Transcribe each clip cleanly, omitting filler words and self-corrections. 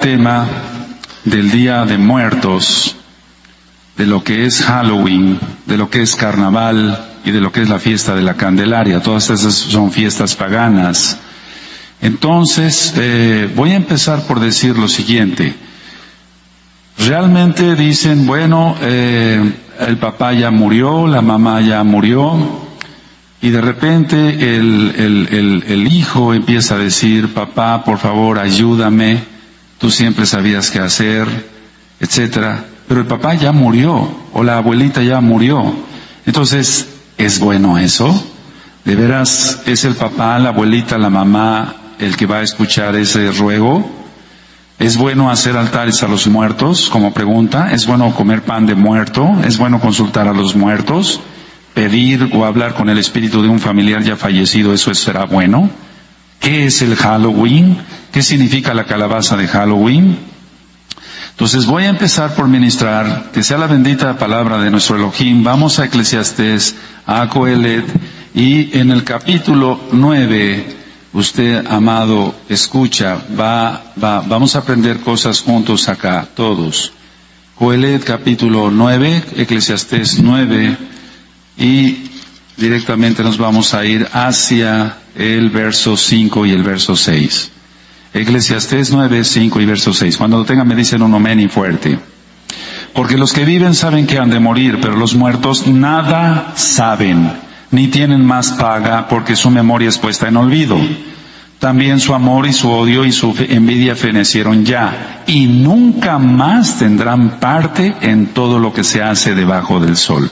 Tema del Día de Muertos, de lo que es Halloween, de lo que es Carnaval y de lo que es la fiesta de la Candelaria. Todas esas son fiestas paganas. Entonces, voy a empezar por decir lo siguiente. Realmente dicen, bueno, el papá ya murió, la mamá ya murió, y de repente el hijo empieza a decir, papá, por favor, ayúdame, tú siempre sabías qué hacer, etcétera. Pero el papá ya murió, o la abuelita ya murió. Entonces, ¿es bueno eso? ¿De veras es el papá, la abuelita, la mamá el que va a escuchar ese ruego? ¿Es bueno hacer altares a los muertos? Como pregunta. ¿Es bueno comer pan de muerto? ¿Es bueno consultar a los muertos? ¿Pedir o hablar con el espíritu de un familiar ya fallecido? ¿Eso será bueno? ¿Qué es el Halloween? ¿Qué significa la calabaza de Halloween? Entonces voy a empezar por ministrar, que sea la bendita palabra de nuestro Elohim. Vamos a Eclesiastés, a Coelet, y en el capítulo 9, usted, amado, escucha, vamos a aprender cosas juntos acá, todos. Coelet, capítulo 9, Eclesiastés 9, y directamente nos vamos a ir hacia el verso 5 y el verso 6. Eclesiastés 9, 5 y verso 6. Cuando lo tengan me dicen un amén y fuerte. Porque los que viven saben que han de morir, pero los muertos nada saben, ni tienen más paga, porque su memoria es puesta en olvido. También su amor y su odio y su envidia fenecieron ya, y nunca más tendrán parte en todo lo que se hace debajo del sol.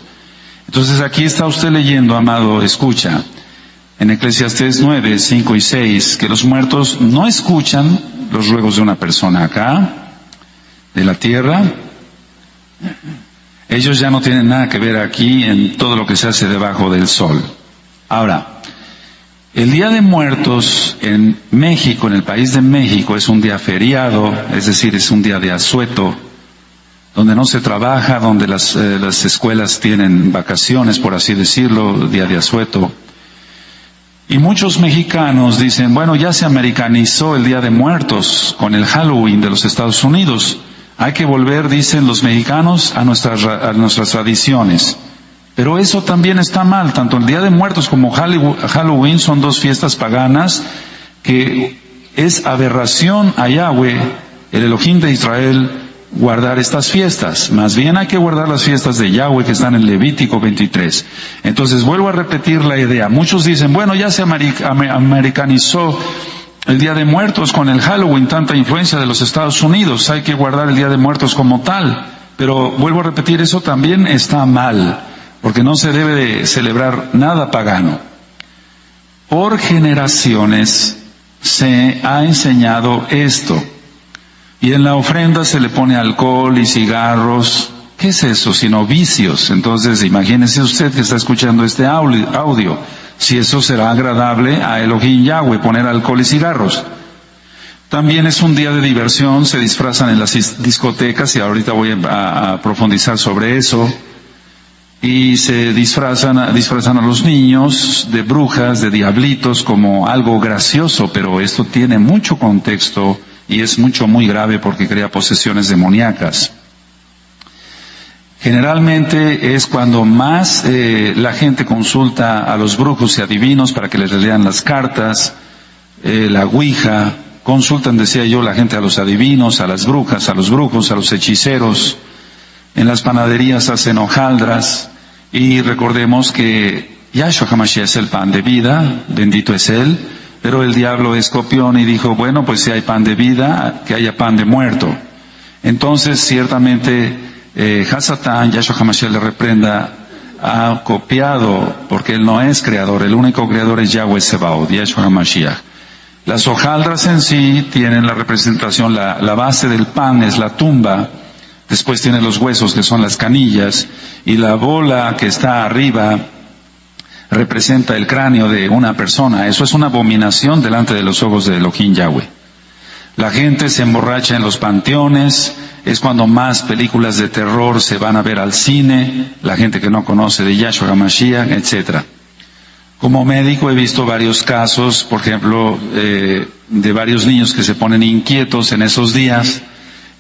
Entonces aquí está usted leyendo, amado, escucha, en Eclesiastés 9, 5 y 6, que los muertos no escuchan los ruegos de una persona acá, de la tierra. Ellos ya no tienen nada que ver aquí en todo lo que se hace debajo del sol. Ahora, el Día de Muertos en México, en el país de México, es un día feriado, es decir, es un día de asueto, donde no se trabaja, donde las escuelas tienen vacaciones, por así decirlo, día de asueto. Y muchos mexicanos dicen, bueno, ya se americanizó el Día de Muertos con el Halloween de los Estados Unidos. Hay que volver, dicen los mexicanos, a nuestras tradiciones. Pero eso también está mal. Tanto el Día de Muertos como Halloween son dos fiestas paganas que es aberración a Yahweh, el Elohim de Israel, guardar estas fiestas. Más bien hay que guardar las fiestas de Yahweh que están en Levítico 23. Entonces vuelvo a repetir la idea. Muchos dicen, bueno, ya se americanizó el Día de Muertos con el Halloween, tanta influencia de los Estados Unidos, hay que guardar el Día de Muertos como tal. Pero vuelvo a repetir, eso también está mal, porque no se debe de celebrar nada pagano. Por generaciones se ha enseñado esto. Y en la ofrenda se le pone alcohol y cigarros. ¿Qué es eso? Sino vicios. Entonces, imagínese usted que está escuchando este audio. Si eso será agradable a Elohim Yahweh, poner alcohol y cigarros. También es un día de diversión, se disfrazan en las discotecas, y ahorita voy a profundizar sobre eso. Y se disfrazan a los niños de brujas, de diablitos, como algo gracioso, pero esto tiene mucho contexto y es muy grave porque crea posesiones demoníacas. Generalmente es cuando más la gente consulta a los brujos y adivinos para que les lean las cartas, la ouija, consultan, decía yo, la gente a los adivinos, a las brujas, a los brujos, a los hechiceros. En las panaderías hacen hojaldras, y recordemos que Yahshua HaMashiach es el pan de vida, bendito es Él, pero el diablo es copión y dijo, bueno, pues si hay pan de vida, que haya pan de muerto. Entonces, ciertamente, Hasatán, Yahshua HaMashiach le reprenda, ha copiado, porque Él no es creador, el único creador es Yahweh Sebaot, Yahshua HaMashiach. Las hojaldras en sí tienen la representación, la base del pan es la tumba, después tiene los huesos que son las canillas, y la bola que está arriba representa el cráneo de una persona. Eso es una abominación delante de los ojos de Elohim Yahweh. La gente se emborracha en los panteones, es cuando más películas de terror se van a ver al cine, la gente que no conoce de Yahshua HaMashiach, etc. Como médico he visto varios casos, por ejemplo, de varios niños que se ponen inquietos en esos días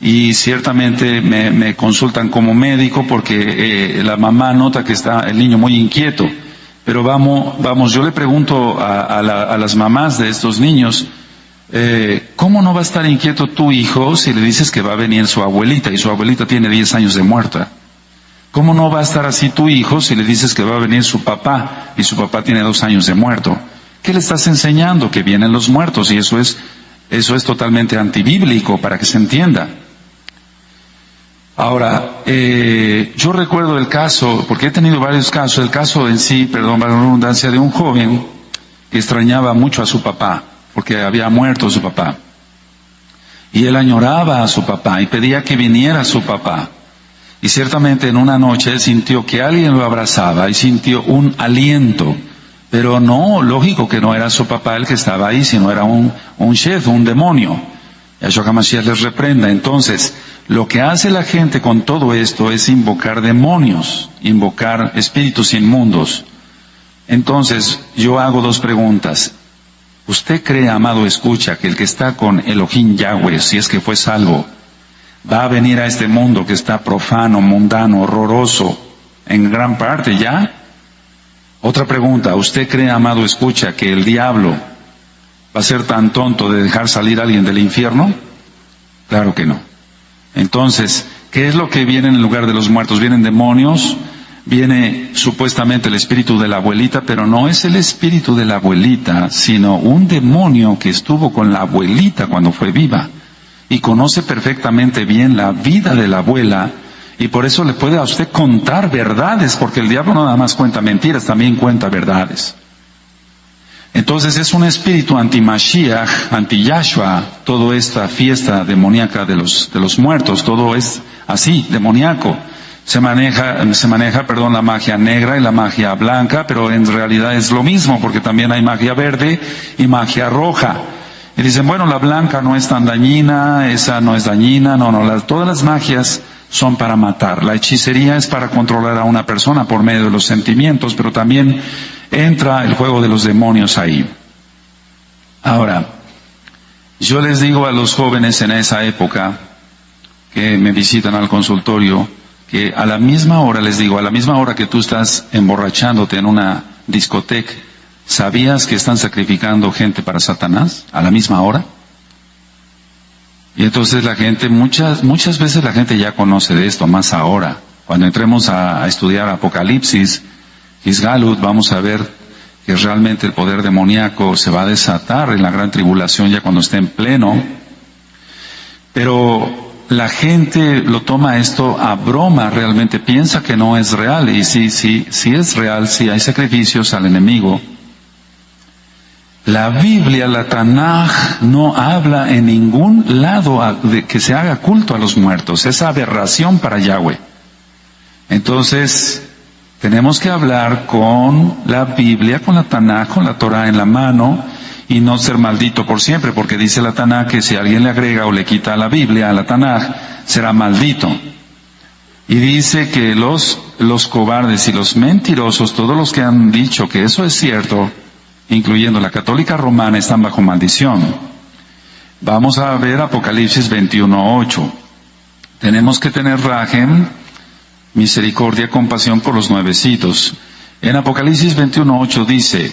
y ciertamente me consultan como médico porque la mamá nota que está el niño muy inquieto. Pero vamos, yo le pregunto a las mamás de estos niños, ¿cómo no va a estar inquieto tu hijo si le dices que va a venir su abuelita y su abuelita tiene 10 años de muerta? ¿Cómo no va a estar así tu hijo si le dices que va a venir su papá y su papá tiene 2 años de muerto? ¿Qué le estás enseñando? Que vienen los muertos, y eso es totalmente antibíblico, para que se entienda. Ahora, yo recuerdo el caso, porque he tenido varios casos, el caso en sí, perdón, para la redundancia, de un joven que extrañaba mucho a su papá, porque había muerto su papá. Y él añoraba a su papá y pedía que viniera su papá. Y ciertamente en una noche él sintió que alguien lo abrazaba y sintió un aliento. Pero no, lógico que no era su papá el que estaba ahí, sino era un chef, un demonio. Yahshua HaMashiach les reprenda. Entonces, lo que hace la gente con todo esto es invocar demonios, invocar espíritus inmundos. Entonces, yo hago 2 preguntas. ¿Usted cree, amado escucha, que el que está con Elohim Yahweh, si es que fue salvo, va a venir a este mundo que está profano, mundano, horroroso, en gran parte ya? Otra pregunta, ¿usted cree, amado escucha, que el diablo va a ser tan tonto de dejar salir a alguien del infierno? Claro que no. Entonces, ¿qué es lo que viene en el lugar de los muertos? Vienen demonios, viene supuestamente el espíritu de la abuelita, pero no es el espíritu de la abuelita, sino un demonio que estuvo con la abuelita cuando fue viva y conoce perfectamente bien la vida de la abuela, y por eso le puede a usted contar verdades, porque el diablo no nada más cuenta mentiras, también cuenta verdades. Entonces es un espíritu anti-Mashiach, anti-Yahshua, toda esta fiesta demoníaca de los muertos, todo es así, demoníaco. Se maneja, la magia negra y la magia blanca, pero en realidad es lo mismo, porque también hay magia verde y magia roja. Y dicen, bueno, la blanca no es tan dañina, esa no es dañina, todas las magias son para matar. La hechicería es para controlar a una persona por medio de los sentimientos, pero también entra el juego de los demonios ahí. Ahora, yo les digo a los jóvenes en esa época que me visitan al consultorio, que a la misma hora, les digo, a la misma hora que tú estás emborrachándote en una discoteca, ¿sabías que están sacrificando gente para Satanás? ¿A la misma hora? Y entonces la gente, muchas veces la gente ya conoce de esto, más ahora. Cuando entremos a estudiar Apocalipsis, Isgalut, vamos a ver que realmente el poder demoníaco se va a desatar en la gran tribulación ya cuando esté en pleno. Pero la gente lo toma esto a broma, realmente piensa que no es real. Y sí es real, sí hay sacrificios al enemigo. La Biblia, la Tanaj, no habla en ningún lado de que se haga culto a los muertos. Es aberración para Yahweh. Entonces, tenemos que hablar con la Biblia, con la Tanaj, con la Torah en la mano, y no ser maldito por siempre, porque dice la Tanaj que si alguien le agrega o le quita a la Biblia, a la Tanaj, será maldito. Y dice que los cobardes y los mentirosos, todos los que han dicho que eso es cierto, incluyendo la católica romana, están bajo maldición. Vamos a ver Apocalipsis 21:8. Tenemos que tener rajem, misericordia, compasión por los nuevecitos. En Apocalipsis 21:8 dice,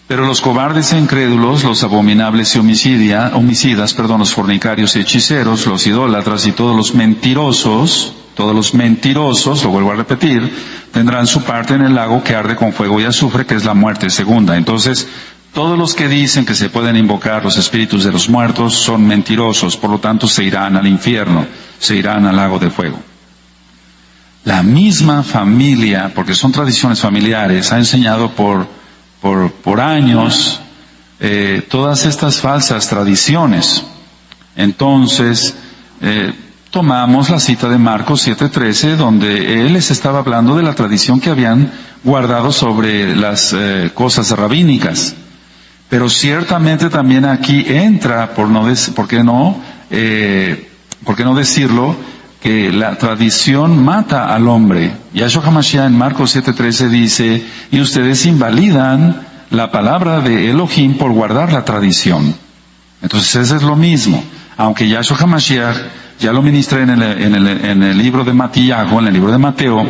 pero los cobardes e incrédulos, los abominables y homicidas, los fornicarios y hechiceros, los idólatras y todos los mentirosos, lo vuelvo a repetir, tendrán su parte en el lago que arde con fuego y azufre, que es la muerte segunda. Entonces, todos los que dicen que se pueden invocar los espíritus de los muertos son mentirosos, por lo tanto se irán al infierno, se irán al lago de fuego. La misma familia, porque son tradiciones familiares, ha enseñado por años todas estas falsas tradiciones. Entonces, tomamos la cita de Marcos 7:13, donde él les estaba hablando de la tradición que habían guardado sobre las cosas rabínicas. Pero ciertamente también aquí entra, ¿por qué no decirlo?, que la tradición mata al hombre. Yahshua HaMashiach en Marcos 7:13 dice, y ustedes invalidan la palabra de Elohim por guardar la tradición. Entonces eso es lo mismo. Aunque Yahshua HaMashiach, ya lo ministré en el libro de Matías, en el libro de Mateo,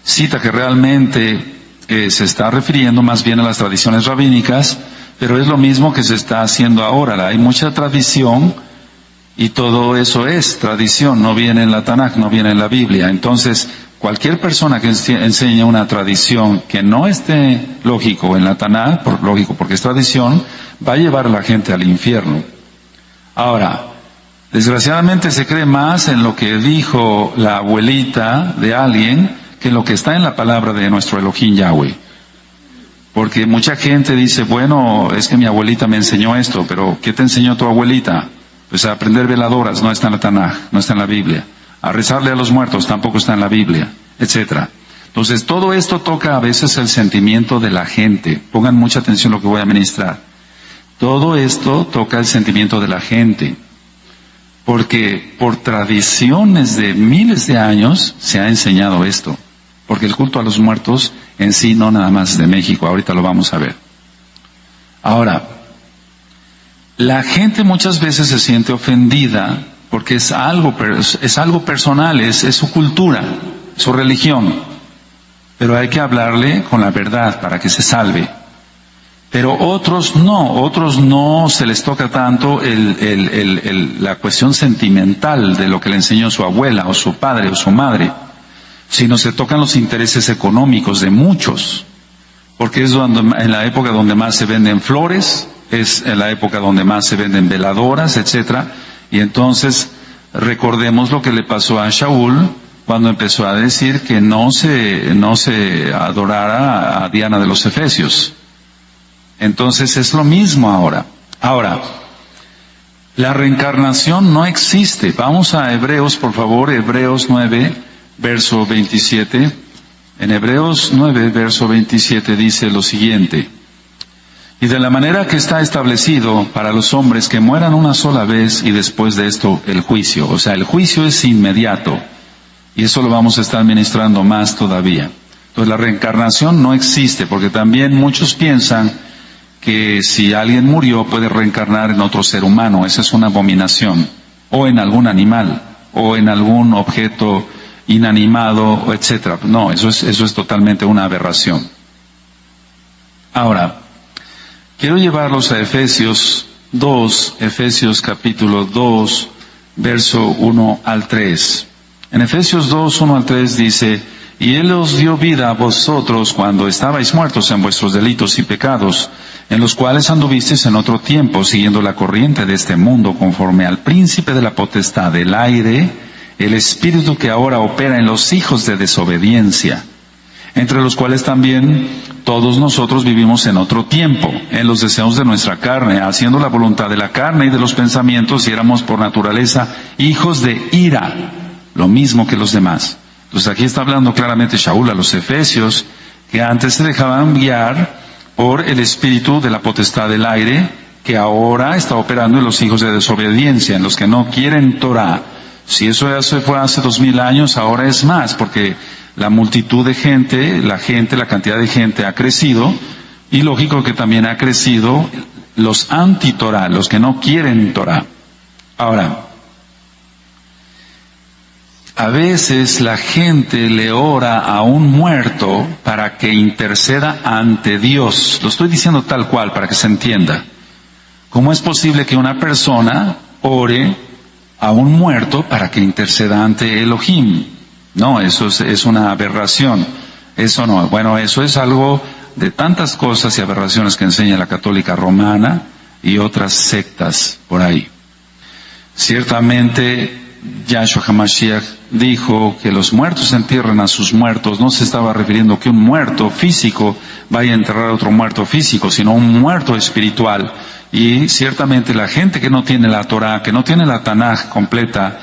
cita que realmente se está refiriendo más bien a las tradiciones rabínicas, pero es lo mismo que se está haciendo ahora. Hay mucha tradición y todo eso es tradición, no viene en la Tanaj, no viene en la Biblia. Entonces, cualquier persona que enseñe una tradición que no esté lógico en la Tanaj, lógico porque es tradición, va a llevar a la gente al infierno. Ahora, desgraciadamente se cree más en lo que dijo la abuelita de alguien que en lo que está en la palabra de nuestro Elohim Yahweh. Porque mucha gente dice, bueno, es que mi abuelita me enseñó esto, pero ¿qué te enseñó tu abuelita? Pues a aprender veladoras, no está en la Tanaj, no está en la Biblia. A rezarle a los muertos, tampoco está en la Biblia, etcétera. Entonces, todo esto toca a veces el sentimiento de la gente. Pongan mucha atención a lo que voy a ministrar. Todo esto toca el sentimiento de la gente. Porque por tradiciones de miles de años se ha enseñado esto. Porque el culto a los muertos en sí no nada más de México, ahorita lo vamos a ver. Ahora, la gente muchas veces se siente ofendida porque es algo personal, es su cultura, su religión. Pero hay que hablarle con la verdad para que se salve. Pero otros no se les toca tanto la cuestión sentimental de lo que le enseñó su abuela o su padre o su madre, sino se tocan los intereses económicos de muchos, porque es en la época donde más se venden flores, es en la época donde más se venden veladoras, etcétera, y entonces recordemos lo que le pasó a Shaul cuando empezó a decir que no se adorara a Diana de los Efesios. Entonces es lo mismo ahora. Ahora, la reencarnación no existe. Vamos a Hebreos, por favor, Hebreos 9, verso 27. En Hebreos 9, verso 27 dice lo siguiente: y de la manera que está establecido para los hombres que mueran una sola vez y después de esto el juicio. O sea, el juicio es inmediato. Y eso lo vamos a estar ministrando más todavía. Entonces la reencarnación no existe, porque también muchos piensan que si alguien murió puede reencarnar en otro ser humano. Esa es una abominación. O en algún animal, o en algún objeto inanimado, etcétera. No, eso es totalmente una aberración. Ahora, quiero llevarlos a Efesios 2, Efesios capítulo 2, verso 1 al 3. En Efesios 2, 1 al 3 dice: y Él os dio vida a vosotros cuando estabais muertos en vuestros delitos y pecados, en los cuales anduvisteis en otro tiempo, siguiendo la corriente de este mundo, conforme al príncipe de la potestad del aire, el espíritu que ahora opera en los hijos de desobediencia, entre los cuales también todos nosotros vivimos en otro tiempo, en los deseos de nuestra carne, haciendo la voluntad de la carne y de los pensamientos, y éramos por naturaleza hijos de ira, lo mismo que los demás. Entonces aquí está hablando claramente Shaul a los efesios, que antes se dejaban guiar por el espíritu de la potestad del aire, que ahora está operando en los hijos de desobediencia, en los que no quieren Torah. Si eso ya fue hace 2000 años, ahora es más, porque la multitud de gente, la cantidad de gente ha crecido, y lógico que también ha crecido los anti-Torah, los que no quieren Torah. Ahora, a veces la gente le ora a un muerto para que interceda ante Dios. Lo estoy diciendo tal cual para que se entienda. ¿Cómo es posible que una persona ore a un muerto para que interceda ante Elohim? No, eso es una aberración. Eso no. Bueno, eso es algo de tantas cosas y aberraciones que enseña la católica romana y otras sectas por ahí. Ciertamente, Yahshua HaMashiach dijo que los muertos entierren a sus muertos. No se estaba refiriendo que un muerto físico vaya a enterrar a otro muerto físico, sino un muerto espiritual. Y ciertamente la gente que no tiene la Torah, que no tiene la Tanaj completa,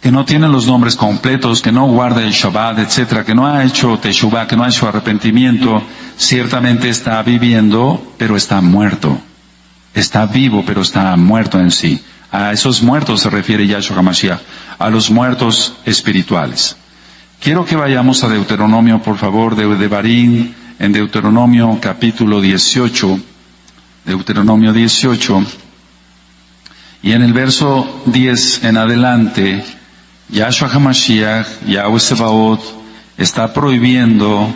que no tiene los nombres completos, que no guarda el Shabbat, etcétera, que no ha hecho Teshuvah, que no ha hecho arrepentimiento, ciertamente está viviendo, pero está muerto. Está vivo, pero está muerto en sí. A esos muertos se refiere Yahshua HaMashiach, a los muertos espirituales. Quiero que vayamos a Deuteronomio, por favor, de Devarim, en Deuteronomio capítulo 18, Deuteronomio 18, y en el verso 10 en adelante, Yahshua HaMashiach, Yahweh Sebaot, está prohibiendo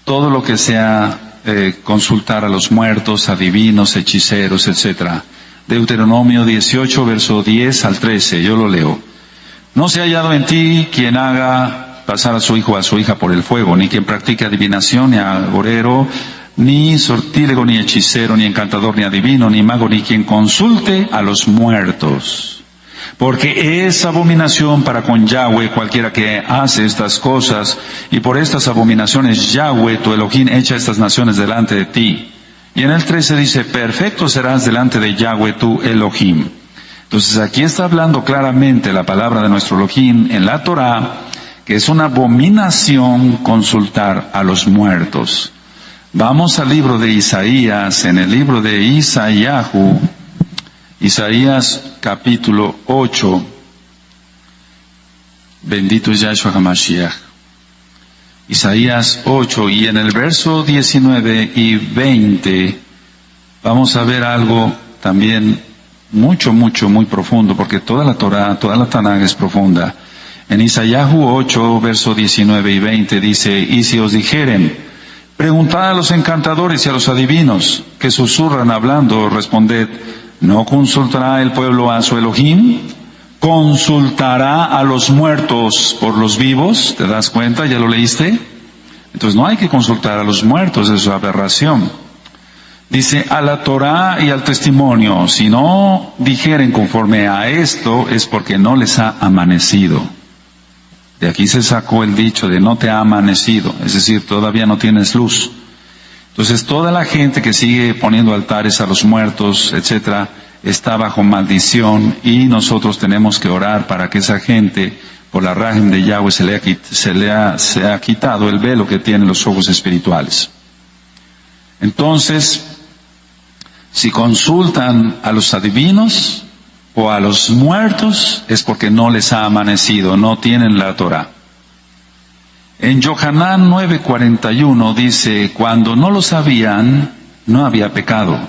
todo lo que sea consultar a los muertos, adivinos, hechiceros, etc. Deuteronomio 18, verso 10 al 13, yo lo leo. No se ha hallado en ti quien haga pasar a su hijo o a su hija por el fuego, ni quien practique adivinación, ni agorero, ni sortílego, ni hechicero, ni encantador, ni adivino, ni mago, ni quien consulte a los muertos. Porque es abominación para con Yahweh cualquiera que hace estas cosas, y por estas abominaciones Yahweh, tu Elohim, echa estas naciones delante de ti. Y en el 13 dice, perfecto serás delante de Yahweh, tu Elohim. Entonces aquí está hablando claramente la palabra de nuestro Elohim en la Torah, que es una abominación consultar a los muertos. Vamos al libro de Isaías, en el libro de Isaíahu, Isaías capítulo 8, bendito es Yahshua HaMashiach. Isaías 8, y en el verso 19 y 20 vamos a ver algo también muy profundo, porque toda la Torah, toda la Tanaj es profunda. En Isaíahu 8, verso 19 y 20 dice, y si os dijeren, preguntad a los encantadores y a los adivinos, que susurran hablando, responded, ¿no consultará el pueblo a su Elohim? ¿Consultará a los muertos por los vivos? ¿Te das cuenta? ¿Ya lo leíste? Entonces no hay que consultar a los muertos, es una aberración. Dice, a la Torah y al testimonio, si no dijeren conforme a esto, es porque no les ha amanecido. De aquí se sacó el dicho de no te ha amanecido, es decir, todavía no tienes luz. Entonces toda la gente que sigue poniendo altares a los muertos, etcétera, está bajo maldición, y nosotros tenemos que orar para que esa gente, por la rajem de Yahweh, se ha quitado el velo que tienen los ojos espirituales. Entonces, si consultan a los adivinos o a los muertos, es porque no les ha amanecido, no tienen la Torah. En Yohanan 9:41 dice, cuando no lo sabían, no había pecado,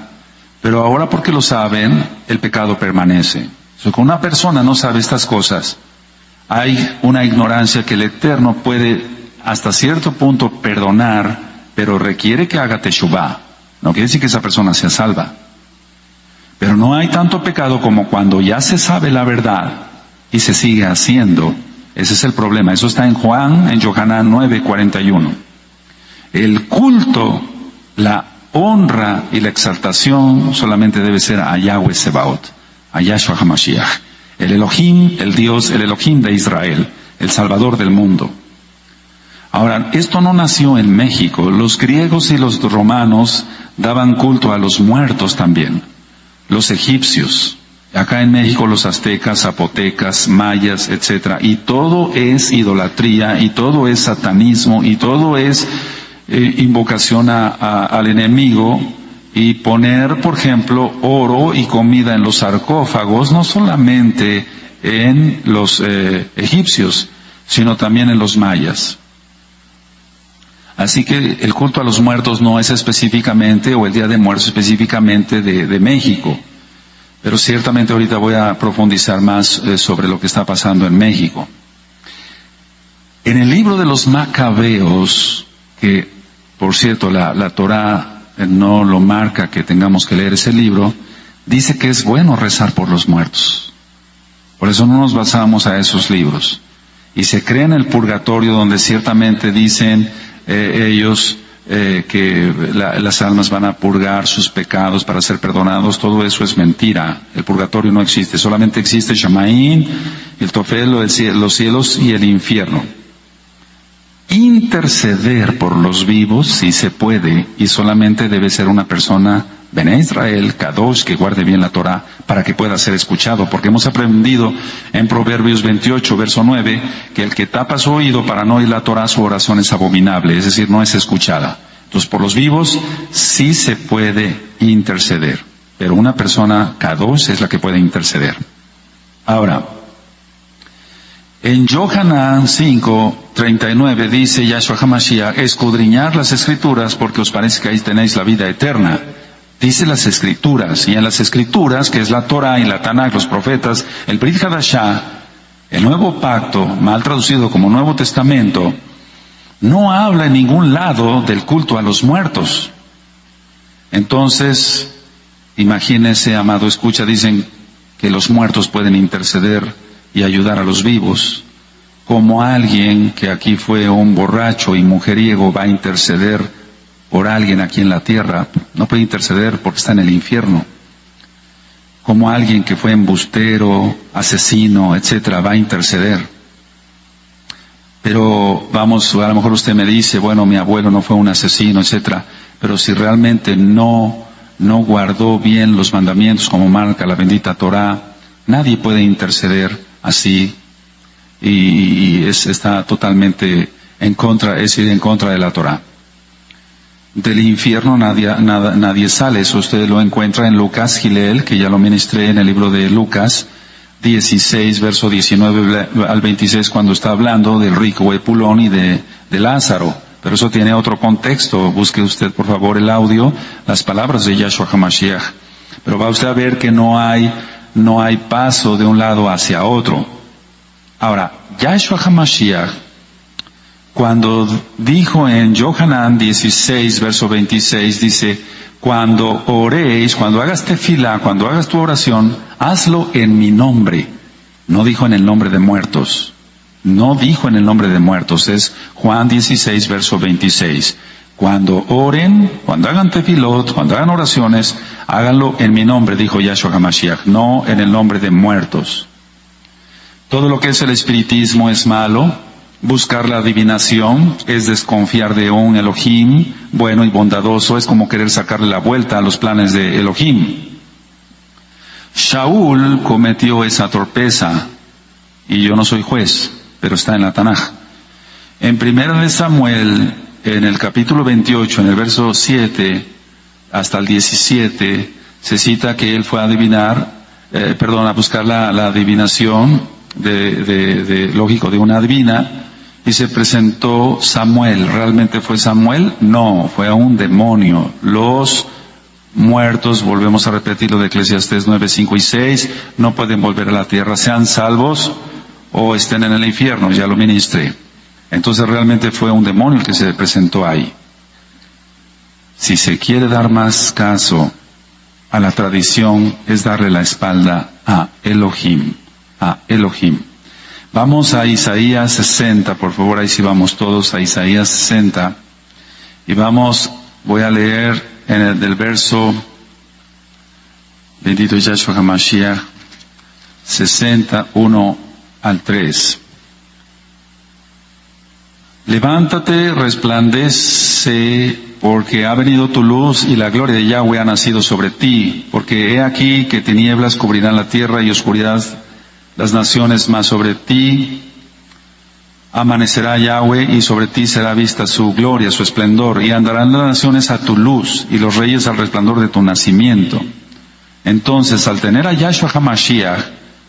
pero ahora porque lo saben, el pecado permanece. Cuando una persona no sabe estas cosas, hay una ignorancia que el Eterno puede hasta cierto punto perdonar, pero requiere que haga teshuvah. No quiere decir que esa persona sea salva. Pero no hay tanto pecado como cuando ya se sabe la verdad y se sigue haciendo. Ese es el problema. Eso está en Yohanan 9:41. El culto, la honra y la exaltación solamente debe ser a Yahweh Sebaot, a Yahshua HaMashiach, el Elohim, el Dios, el Elohim de Israel, el Salvador del mundo. Ahora, esto no nació en México. Los griegos y los romanos daban culto a los muertos también. Los egipcios. Acá en México los aztecas, zapotecas, mayas, etcétera, y todo es idolatría, y todo es satanismo, y todo es invocación al enemigo, y poner, por ejemplo, oro y comida en los sarcófagos, no solamente en los egipcios, sino también en los mayas. Así que el culto a los muertos no es específicamente, o el Día de Muertos específicamente de México. Pero ciertamente ahorita voy a profundizar más sobre lo que está pasando en México. En el libro de los Macabeos, que por cierto la Torah no lo marca que tengamos que leer ese libro, dice que es bueno rezar por los muertos. Por eso no nos basamos a esos libros. Y se cree en el purgatorio, donde ciertamente dicen ellos que las almas van a purgar sus pecados para ser perdonados. Todo eso es mentira. El purgatorio no existe, solamente existe Shamaín, el Tofel, los cielos y el infierno. Interceder por los vivos sí se puede, y solamente debe ser una persona Bené Israel, Kadosh, que guarde bien la Torah, para que pueda ser escuchado, porque hemos aprendido en Proverbios 28, verso 9, que el que tapa su oído para no oír la Torah, su oración es abominable, es decir, no es escuchada. Entonces, por los vivos sí se puede interceder, pero una persona Kadosh es la que puede interceder. Ahora, En Yohanan 5:39 dice Yahshua HaMashiach, escudriñar las Escrituras porque os parece que ahí tenéis la vida eterna. Dice las Escrituras, y en las Escrituras, que es la Torah y la Tanakh, los profetas, el Brit Hadashah, el Nuevo Pacto, mal traducido como Nuevo Testamento, no habla en ningún lado del culto a los muertos. Entonces, imagínense, amado escucha, dicen que los muertos pueden interceder y ayudar a los vivos. Como alguien que aquí fue un borracho y mujeriego va a interceder por alguien aquí en la tierra, no puede interceder porque está en el infierno. Como alguien que fue embustero, asesino, etcétera, va a interceder. Pero vamos, a lo mejor usted me dice, bueno, mi abuelo no fue un asesino, etcétera, pero si realmente no guardó bien los mandamientos como marca la bendita Torah, nadie puede interceder así, y está totalmente en contra, es ir en contra de la Torah. Del infierno nadie sale. Eso usted lo encuentra en Lucas Gilel, que ya lo ministré en el libro de Lucas 16, verso 19 al 26, cuando está hablando del rico Epulón y de Lázaro. Pero eso tiene otro contexto. Busque usted, por favor, el audio, las palabras de Yahshua HaMashiach. Pero va usted a ver que no hay paso de un lado hacia otro. Ahora, Yahshua HaMashiach, cuando dijo en Yohanan 16, verso 26, dice, cuando oréis, cuando hagas tefilá, cuando hagas tu oración, hazlo en mi nombre. No dijo en el nombre de muertos. No dijo en el nombre de muertos. Es Juan 16, verso 26. Cuando oren, cuando hagan tefilot, cuando hagan oraciones, háganlo en mi nombre, dijo Yahshua HaMashiach, no en el nombre de muertos. Todo lo que es el espiritismo es malo. Buscar la adivinación es desconfiar de un Elohim bueno y bondadoso, es como querer sacarle la vuelta a los planes de Elohim. Shaul cometió esa torpeza, y yo no soy juez, pero está en la Tanaj. En 1 Samuel, en el capítulo 28, en el verso 7 hasta el 17, se cita que él fue a adivinar, a buscar la adivinación lógico, de una adivina, y se presentó Samuel. ¿Realmente fue Samuel? No, fue un demonio. Los muertos, volvemos a repetir lo de Eclesiastés 9, 5 y 6, no pueden volver a la tierra, sean salvos o estén en el infierno, ya lo ministré. Entonces realmente fue un demonio el que se presentó ahí. Si se quiere dar más caso a la tradición, es darle la espalda a Elohim. Vamos a Isaías 60, por favor, ahí sí vamos todos a Isaías 60. Y voy a leer del verso, bendito Yahshua HaMashiach, 61 al 3. Levántate, resplandece, porque ha venido tu luz y la gloria de Yahweh ha nacido sobre ti. Porque he aquí que tinieblas cubrirán la tierra y oscuridad las naciones, mas sobre ti amanecerá Yahweh y sobre ti será vista su gloria, su esplendor, y andarán las naciones a tu luz y los reyes al resplandor de tu nacimiento. Entonces, al tener a Yahshua HaMashiach,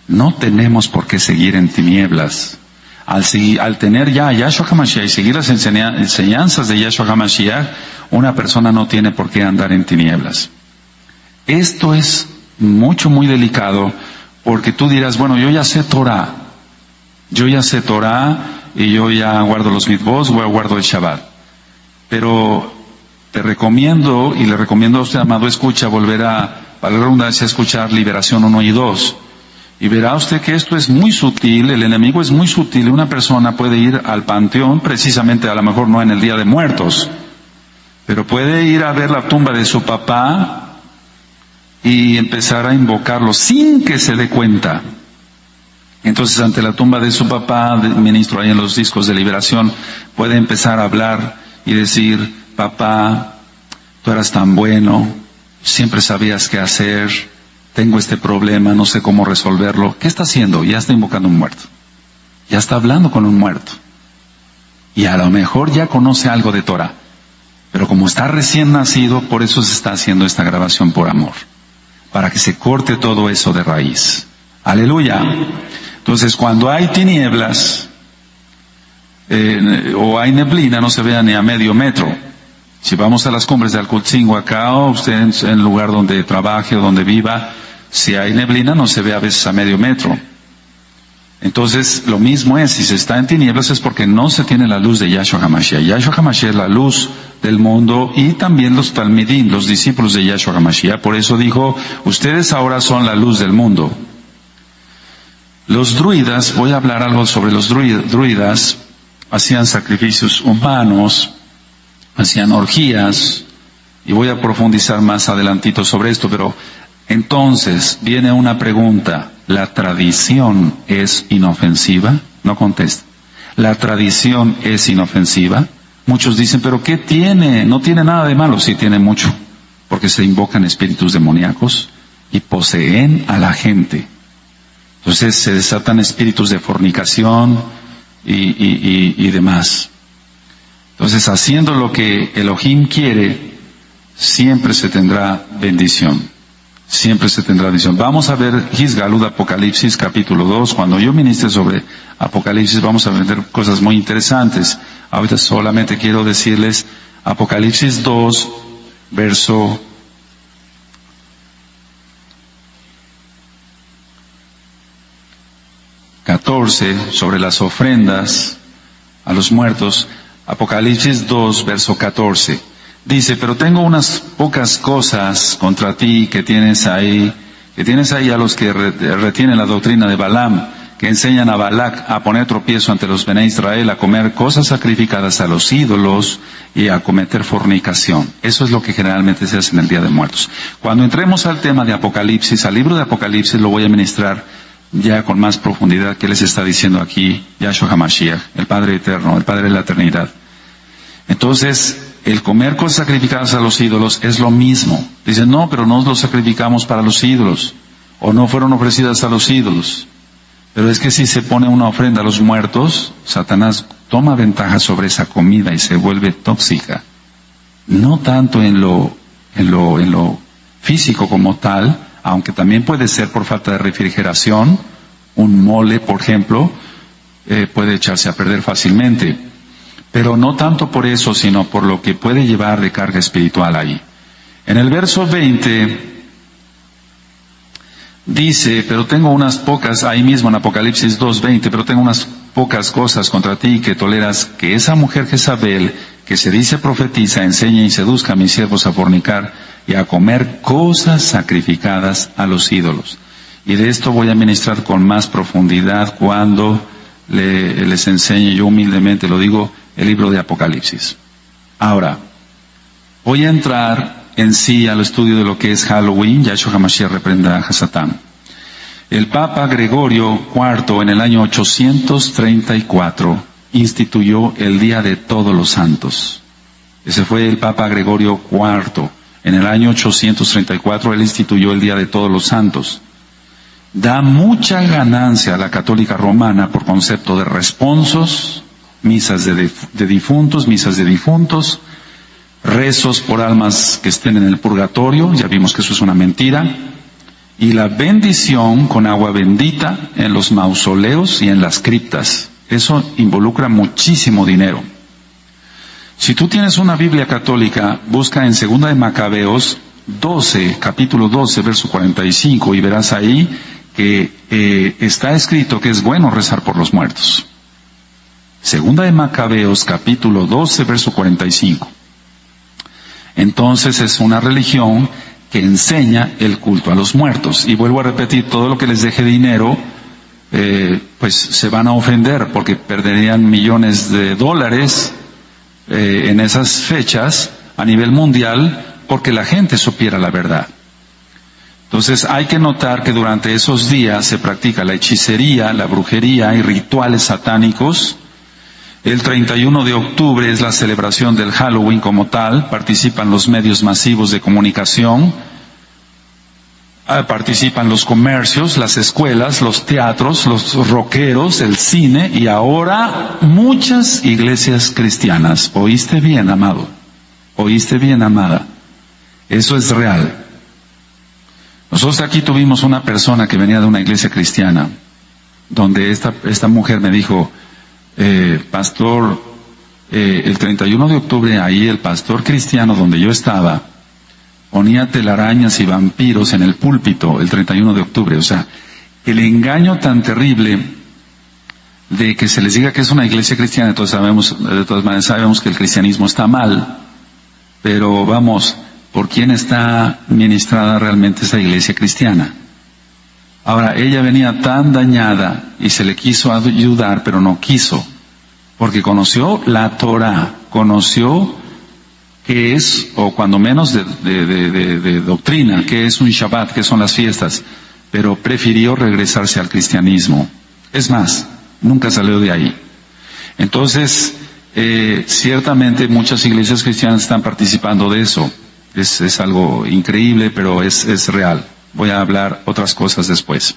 no tenemos por qué seguir en tinieblas. Al tener ya a Yahshua HaMashiach y seguir las enseñanzas de Yahshua HaMashiach, una persona no tiene por qué andar en tinieblas. Esto es muy delicado, porque tú dirás, bueno, yo ya sé Torah y yo ya guardo los mitzvot, guardo el Shabbat. Pero te recomiendo, y le recomiendo a usted, amado escucha, volver para la redundancia, a escuchar Liberación 1 y 2. Y verá usted que esto es muy sutil, el enemigo es muy sutil. Una persona puede ir al panteón, precisamente a lo mejor no en el Día de Muertos, pero puede ir a ver la tumba de su papá y empezar a invocarlo sin que se dé cuenta. Entonces, ante la tumba de su papá, ministro ahí en los discos de Liberación, puede empezar a hablar y decir, papá, tú eras tan bueno, siempre sabías qué hacer, tengo este problema, no sé cómo resolverlo. ¿Qué está haciendo? Ya está invocando un muerto. Ya está hablando con un muerto. Y a lo mejor ya conoce algo de Torah. Pero como está recién nacido, por eso se está haciendo esta grabación por amor. Para que se corte todo eso de raíz. Aleluya. Entonces, cuando hay tinieblas o hay neblina, no se vea ni a medio metro. Si vamos a las cumbres de Alcotzinhuacao, usted en el lugar donde trabaje o donde viva, si hay neblina no se ve a veces a medio metro. Entonces, lo mismo es, si se está en tinieblas es porque no se tiene la luz de Yahshua HaMashiach. Yahshua HaMashiach es la luz del mundo y también los talmidim, los discípulos de Yahshua HaMashiach. Por eso dijo, ustedes ahora son la luz del mundo. Los druidas, voy a hablar algo sobre los druidas, hacían sacrificios humanos, hacían orgías, y voy a profundizar más adelantito sobre esto, pero entonces viene una pregunta, ¿la tradición es inofensiva? No contesta. ¿La tradición es inofensiva? Muchos dicen, ¿pero qué tiene? No tiene nada de malo. Sí tiene mucho, porque se invocan espíritus demoníacos y poseen a la gente. Entonces se desatan espíritus de fornicación y demás. Entonces, haciendo lo que Elohim quiere, siempre se tendrá bendición. Siempre se tendrá bendición. Vamos a ver Hisgalud Apocalipsis capítulo 2. Cuando yo ministre sobre Apocalipsis vamos a ver cosas muy interesantes. Ahorita solamente quiero decirles Apocalipsis 2, verso 14, sobre las ofrendas a los muertos. Apocalipsis 2, verso 14. Dice, pero tengo unas pocas cosas contra ti que tienes ahí a los que retienen la doctrina de Balaam, que enseñan a Balac a poner tropiezo ante los Bene Israel, a comer cosas sacrificadas a los ídolos y a cometer fornicación. Eso es lo que generalmente se hace en el Día de Muertos. Cuando entremos al tema de Apocalipsis, al libro de Apocalipsis, lo voy a ministrar ya con más profundidad que les está diciendo aquí Yahshua HaMashiach, el Padre Eterno, el Padre de la Eternidad. Entonces, el comer cosas sacrificadas a los ídolos es lo mismo. Dicen, no, pero no los sacrificamos para los ídolos, o no fueron ofrecidas a los ídolos. Pero es que si se pone una ofrenda a los muertos, Satanás toma ventaja sobre esa comida y se vuelve tóxica. No tanto en lo físico como tal, aunque también puede ser por falta de refrigeración. Un mole, por ejemplo, puede echarse a perder fácilmente. Pero no tanto por eso, sino por lo que puede llevar de carga espiritual ahí. En el verso 20 dice, pero tengo unas pocas, ahí mismo en Apocalipsis 2:20, pero tengo unas pocas cosas contra ti que toleras que esa mujer Jezabel, que se dice profetiza, enseñe y seduzca a mis siervos a fornicar y a comer cosas sacrificadas a los ídolos. Y de esto voy a ministrar con más profundidad cuando les enseñe, yo humildemente lo digo, el libro de Apocalipsis. Ahora, voy a entrar en sí al estudio de lo que es Halloween. Yahshua HaMashiach reprenda a Satán. El Papa Gregorio IV en el año 834 instituyó el Día de Todos los Santos. Ese fue el Papa Gregorio IV. En el año 834 él instituyó el Día de Todos los Santos. Da mucha ganancia a la católica romana por concepto de responsos, misas de difuntos, rezos por almas que estén en el purgatorio, ya vimos que eso es una mentira, y la bendición con agua bendita en los mausoleos y en las criptas. Eso involucra muchísimo dinero. Si tú tienes una Biblia católica, busca en 2 de Macabeos 12, capítulo 12, verso 45, y verás ahí que está escrito que es bueno rezar por los muertos. 2 de Macabeos, capítulo 12, verso 45. Entonces es una religión que enseña el culto a los muertos. Y vuelvo a repetir, todo lo que les deje dinero, pues se van a ofender porque perderían millones de dólares en esas fechas a nivel mundial porque la gente supiera la verdad. Entonces hay que notar que durante esos días se practica la hechicería, la brujería y rituales satánicos. El 31 de octubre es la celebración del Halloween como tal. Participan los medios masivos de comunicación, participan los comercios, las escuelas, los teatros, los rockeros, el cine y ahora muchas iglesias cristianas. ¿Oíste bien, amado? ¿Oíste bien, amada? Eso es real. Nosotros aquí tuvimos una persona que venía de una iglesia cristiana donde esta mujer me dijo, pastor, el 31 de octubre ahí el pastor cristiano donde yo estaba ponía telarañas y vampiros en el púlpito el 31 de octubre. O sea, el engaño tan terrible de que se les diga que es una iglesia cristiana. De todas maneras sabemos que el cristianismo está mal, pero vamos, ¿por quién está ministrada realmente esa iglesia cristiana? Ahora, ella venía tan dañada y se le quiso ayudar, pero no quiso, porque conoció la Torah, conoció qué es, o cuando menos de doctrina, qué es un Shabbat, qué son las fiestas, pero prefirió regresarse al cristianismo. Es más, nunca salió de ahí. Entonces, ciertamente muchas iglesias cristianas están participando de eso. Es algo increíble, pero es real. Voy a hablar otras cosas después.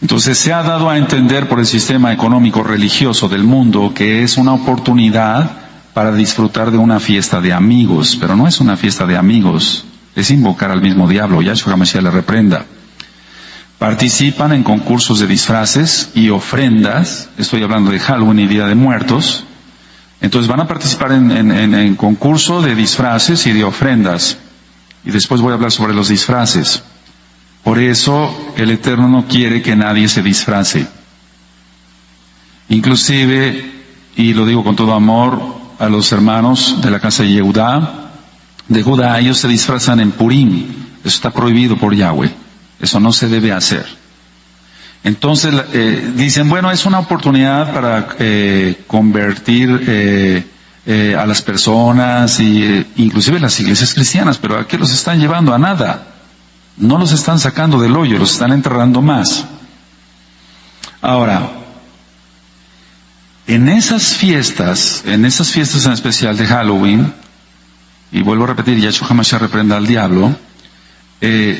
Entonces, se ha dado a entender por el sistema económico religioso del mundo que es una oportunidad para disfrutar de una fiesta de amigos, pero no es una fiesta de amigos, es invocar al mismo diablo. Yahshua HaMashiach le reprenda. Participan en concursos de disfraces y ofrendas, estoy hablando de Halloween y Día de Muertos. Entonces van a participar en concurso de disfraces y de ofrendas. Y después voy a hablar sobre los disfraces. Por eso el Eterno no quiere que nadie se disfrace. Inclusive, y lo digo con todo amor, a los hermanos de la casa de Judá, ellos se disfrazan en Purim. Eso está prohibido por Yahweh. Eso no se debe hacer. Entonces dicen, bueno, es una oportunidad para convertir a las personas, inclusive las iglesias cristianas, pero ¿a qué los están llevando? A nada. No los están sacando del hoyo, los están enterrando más. Ahora, en esas fiestas en especial de Halloween, y vuelvo a repetir, Yahshua HaMashiach reprenda al diablo,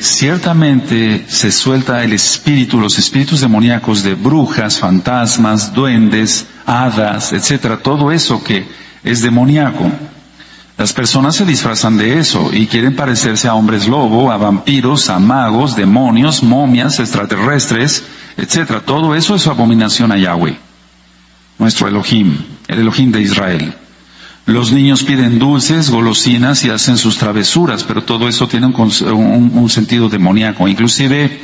ciertamente se suelta los espíritus demoníacos de brujas, fantasmas, duendes, hadas, etcétera, todo eso que es demoníaco. Las personas se disfrazan de eso y quieren parecerse a hombres lobo, a vampiros, a magos, demonios, momias, extraterrestres, etcétera. Todo eso es abominación a Yahweh, nuestro Elohim, el Elohim de Israel. Los niños piden dulces, golosinas y hacen sus travesuras, pero todo eso tiene un sentido demoníaco. Inclusive,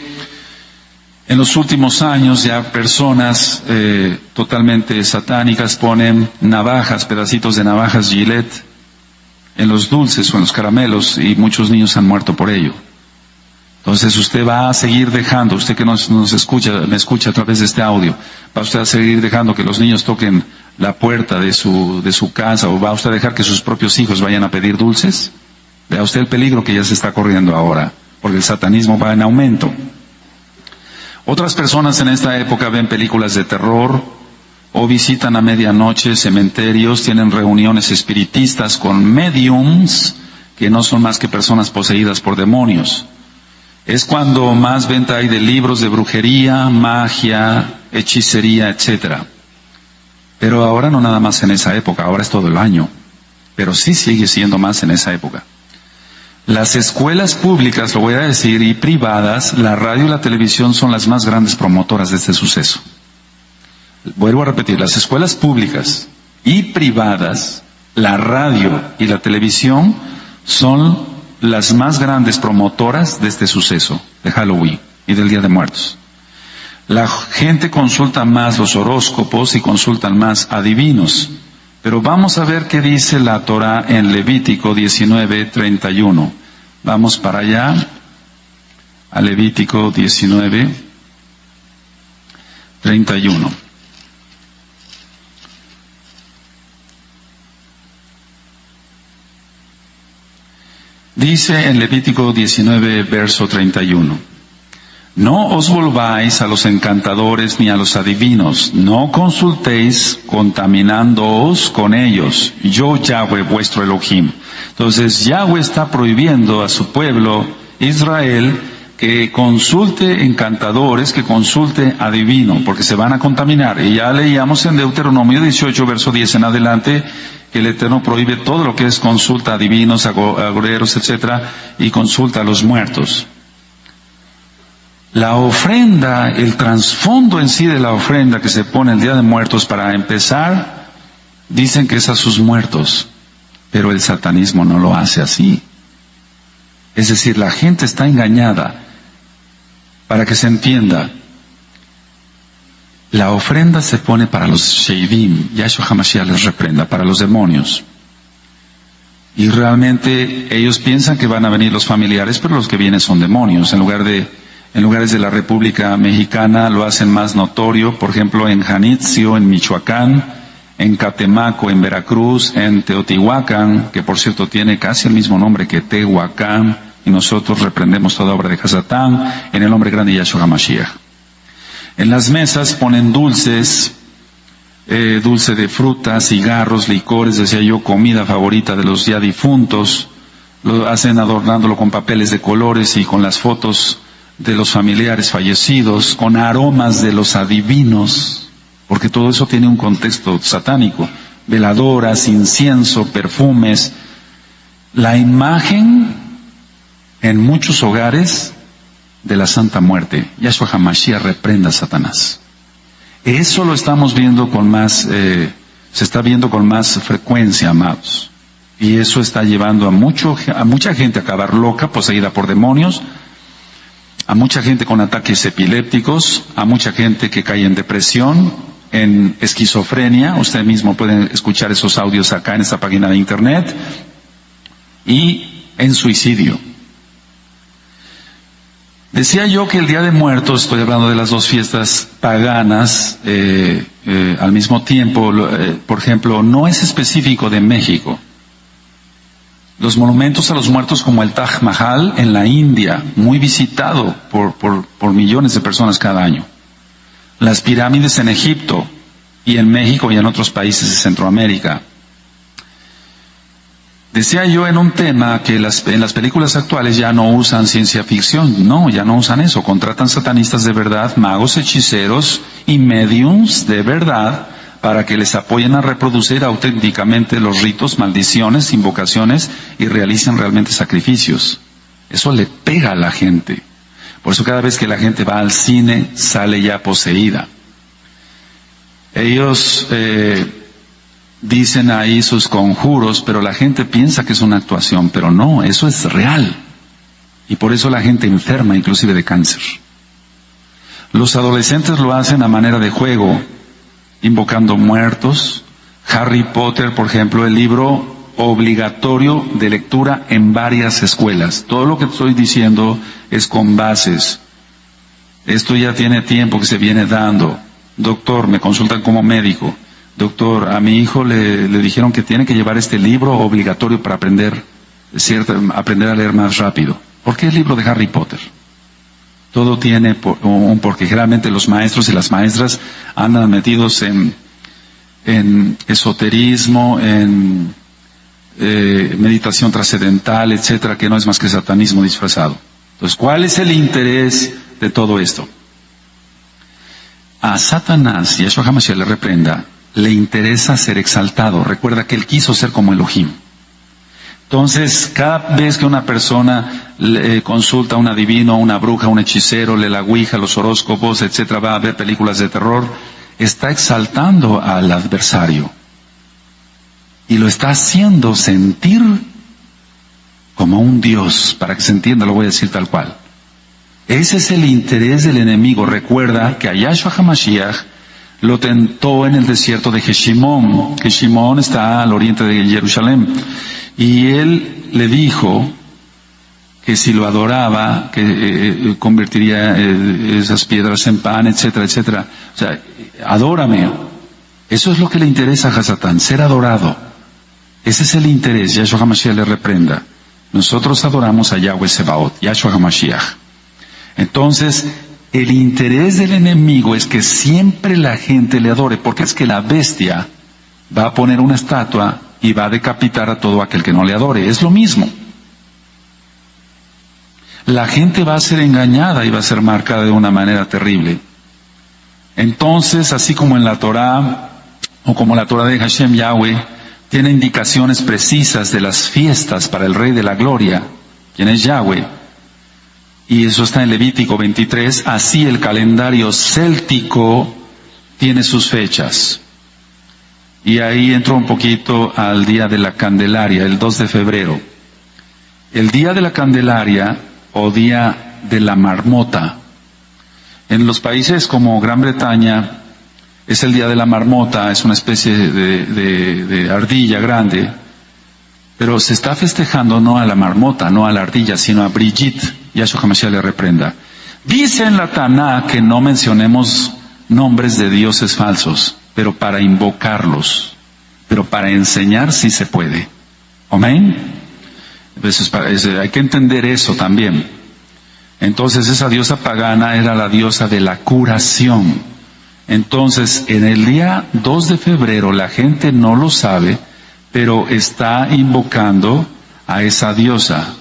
en los últimos años ya personas totalmente satánicas ponen navajas, pedacitos de navajas Gillette en los dulces o en los caramelos, y muchos niños han muerto por ello. Entonces usted va a seguir dejando, usted que nos escucha, me escucha a través de este audio, va usted a seguir dejando que los niños toquen la puerta de su casa, o va usted a dejar que sus propios hijos vayan a pedir dulces. Vea usted el peligro que ya se está corriendo ahora, porque el satanismo va en aumento. Otras personas en esta época ven películas de terror, o visitan a medianoche cementerios, tienen reuniones espiritistas con mediums, que no son más que personas poseídas por demonios. Es cuando más venta hay de libros de brujería, magia, hechicería, etcétera. Pero ahora no nada más en esa época, ahora es todo el año. Pero sí sigue siendo más en esa época. Las escuelas públicas, lo voy a decir, y privadas, la radio y la televisión son las más grandes promotoras de este suceso. Vuelvo a repetir, las escuelas públicas y privadas, la radio y la televisión son las más grandes promotoras de este suceso, de Halloween y del Día de Muertos. La gente consulta más los horóscopos y consultan más adivinos. Pero vamos a ver qué dice la Torah en Levítico 19:31. Vamos para allá, a Levítico 19:31. Dice en Levítico 19, verso 31. No os volváis a los encantadores ni a los adivinos, no consultéis contaminándoos con ellos. Yo, Yahweh, vuestro Elohim. Entonces, Yahweh está prohibiendo a su pueblo, Israel, que consulte encantadores, que consulte adivinos, porque se van a contaminar. Y ya leíamos en Deuteronomio 18, verso 10 en adelante, que el Eterno prohíbe todo lo que es consulta a adivinos, agoreros, etcétera, y consulta a los muertos. La ofrenda, el trasfondo en sí de la ofrenda que se pone el Día de Muertos, para empezar, dicen que es a sus muertos, pero el satanismo no lo hace así. Es decir, la gente está engañada. Para que se entienda, la ofrenda se pone para los Sheidim, Yahshua HaMashiach les reprenda, para los demonios. Y realmente ellos piensan que van a venir los familiares, pero los que vienen son demonios. En lugares de la República Mexicana lo hacen más notorio, por ejemplo en Janitzio, en Michoacán, en Catemaco, en Veracruz, en Teotihuacán, que por cierto tiene casi el mismo nombre que Tehuacán, y nosotros reprendemos toda obra de Hasatán en el nombre grande de Yahshua HaMashiach. En las mesas ponen dulces, dulce de frutas, cigarros, licores, decía yo, comida favorita de los ya difuntos, lo hacen adornándolo con papeles de colores y con las fotos de los familiares fallecidos, con aromas de los adivinos, porque todo eso tiene un contexto satánico, veladoras, incienso, perfumes. La imagen en muchos hogares de la Santa Muerte. Yahshua HaMashiach reprenda a Satanás. Eso lo estamos viendo con más, se está viendo con más frecuencia, amados. Y eso está llevando a mucha gente a acabar loca, poseída por demonios, a mucha gente con ataques epilépticos, a mucha gente que cae en depresión, en esquizofrenia. Usted mismo puede escuchar esos audios acá en esta página de internet. Y en suicidio. Decía yo que el Día de Muertos, estoy hablando de las dos fiestas paganas, al mismo tiempo, por ejemplo, no es específico de México. Los monumentos a los muertos como el Taj Mahal en la India, muy visitado por millones de personas cada año. Las pirámides en Egipto y en México y en otros países de Centroamérica. Decía yo en un tema que en las películas actuales ya no usan ciencia ficción, no, ya no usan eso, contratan satanistas de verdad, magos, hechiceros y mediums de verdad para que les apoyen a reproducir auténticamente los ritos, maldiciones, invocaciones y realicen realmente sacrificios. Eso le pega a la gente. Por eso cada vez que la gente va al cine sale ya poseída. Ellos dicen ahí sus conjuros, pero la gente piensa que es una actuación, pero no, eso es real. Y por eso la gente enferma, inclusive de cáncer. Los adolescentes lo hacen a manera de juego, invocando muertos. Harry Potter, por ejemplo, el libro obligatorio de lectura en varias escuelas. Todo lo que estoy diciendo es con bases. Esto ya tiene tiempo que se viene dando. Doctor, me consultan como médico. Doctor, a mi hijo le dijeron que tiene que llevar este libro obligatorio para aprender a leer más rápido. ¿Por qué el libro de Harry Potter? Todo tiene un porqué. Generalmente los maestros y las maestras andan metidos en esoterismo, en meditación trascendental, etcétera, que no es más que satanismo disfrazado. Entonces, ¿cuál es el interés de todo esto? A Satanás, y a Yahshua HaMashiach le reprenda, le interesa ser exaltado. Recuerda que él quiso ser como Elohim. Entonces, cada vez que una persona consulta a un adivino, a una bruja, a un hechicero, lee la ouija, los horóscopos, etcétera, va a ver películas de terror, está exaltando al adversario. Y lo está haciendo sentir como un Dios. Para que se entienda, lo voy a decir tal cual. Ese es el interés del enemigo. Recuerda que a Yahshua HaMashiach lo tentó en el desierto de Jeshimón. Jeshimón está al oriente de Jerusalén. Y él le dijo que si lo adoraba, que convertiría esas piedras en pan, etcétera, etcétera. O sea, adórame. Eso es lo que le interesa a Hasatán, ser adorado. Ese es el interés. Yahshua HaMashiach le reprenda. Nosotros adoramos a Yahweh Sebaot, Yahshua HaMashiach. Entonces, el interés del enemigo es que siempre la gente le adore, porque es que la bestia va a poner una estatua y va a decapitar a todo aquel que no le adore. Es lo mismo. La gente va a ser engañada y va a ser marcada de una manera terrible. Entonces, así como en la Torá, o como la Torá de Hashem Yahweh, tiene indicaciones precisas de las fiestas para el Rey de la Gloria, quien es Yahweh, y eso está en Levítico 23, así el calendario céltico tiene sus fechas. Y ahí entro un poquito al Día de la Candelaria, el 2 de febrero. El Día de la Candelaria o Día de la Marmota. En los países como Gran Bretaña es el Día de la Marmota, es una especie de ardilla grande, pero se está festejando no a la marmota, no a la ardilla, sino a Brigitte. Yahshua HaMashiach le reprenda. Dice en la Taná que no mencionemos nombres de dioses falsos, pero para invocarlos, pero para enseñar sí se puede. Amén. Entonces, hay que entender eso también. Entonces esa diosa pagana era la diosa de la curación. Entonces en el día 2 de febrero la gente no lo sabe, pero está invocando a esa diosa,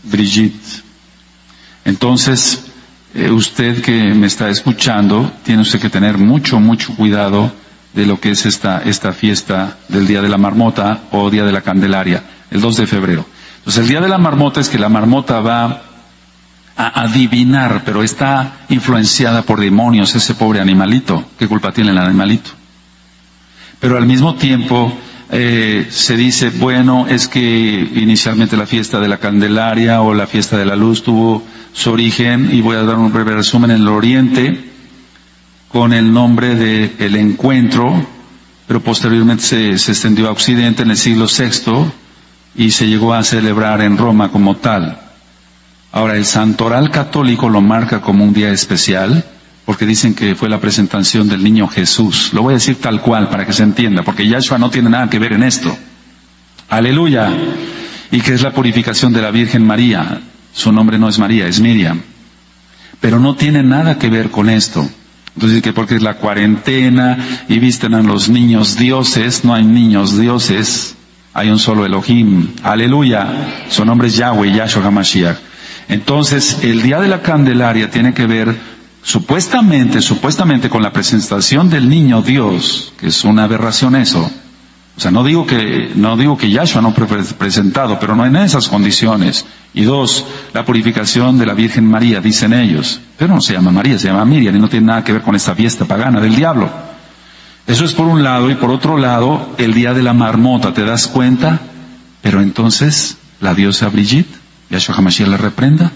Brigitte. Entonces, usted que me está escuchando, tiene usted que tener mucho cuidado de lo que es esta fiesta del Día de la Marmota o Día de la Candelaria, el 2 de febrero. Entonces el Día de la Marmota es que la marmota va a adivinar, pero está influenciada por demonios, ese pobre animalito. ¿Qué culpa tiene el animalito? Pero al mismo tiempo se dice, bueno, es que inicialmente la fiesta de la Candelaria o la fiesta de la luz tuvo su origen, y voy a dar un breve resumen, en el Oriente, con el nombre de el Encuentro, pero posteriormente se extendió a Occidente en el siglo VI y se llegó a celebrar en Roma como tal. Ahora, el Santoral católico lo marca como un día especial, porque dicen que fue la presentación del niño Jesús. Lo voy a decir tal cual para que se entienda, porque Yahshua no tiene nada que ver en esto. Aleluya. Y que es la purificación de la Virgen María. Su nombre no es María, es Miriam. Pero no tiene nada que ver con esto. Entonces, que porque es la cuarentena y visten a los niños dioses, no hay niños dioses, hay un solo Elohim. Aleluya. Su nombre es Yahweh, Yahshua HaMashiach. Entonces, el Día de la Candelaria tiene que ver supuestamente con la presentación del niño Dios, que es una aberración eso. O sea, no digo que Yahshua no fue presentado, pero no en esas condiciones. Y dos, la purificación de la Virgen María, dicen ellos. Pero no se llama María, se llama Miriam, y no tiene nada que ver con esta fiesta pagana del diablo. Eso es por un lado, y por otro lado, el Día de la Marmota, ¿te das cuenta? Pero entonces, la diosa Brigitte, Yahshua HaMashiach le reprenda,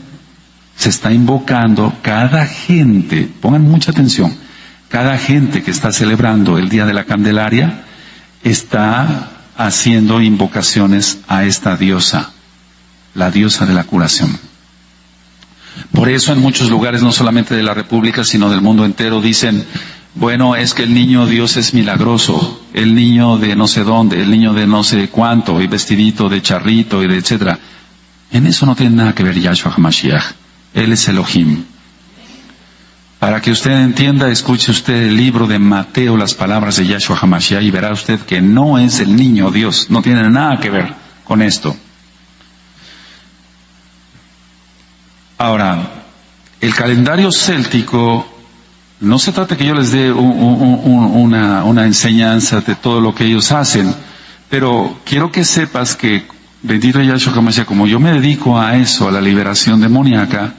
se está invocando cada gente, pongan mucha atención, cada gente que está celebrando el Día de la Candelaria, está haciendo invocaciones a esta diosa, la diosa de la curación. Por eso en muchos lugares, no solamente de la República, sino del mundo entero, dicen, bueno, es que el niño Dios es milagroso, el niño de no sé dónde, el niño de no sé cuánto, y vestidito de charrito, y de etcétera. En eso no tiene nada que ver Yahshua HaMashiach. Él es Elohim. Para que usted entienda, escuche usted el libro de Mateo, las palabras de Yahshua HaMashiach, y verá usted que no es el niño Dios, no tiene nada que ver con esto. Ahora, el calendario céltico, no se trata que yo les dé una enseñanza de todo lo que ellos hacen, pero quiero que sepas que, bendito Yahshua HaMashiach, como yo me dedico a eso, a la liberación demoníaca,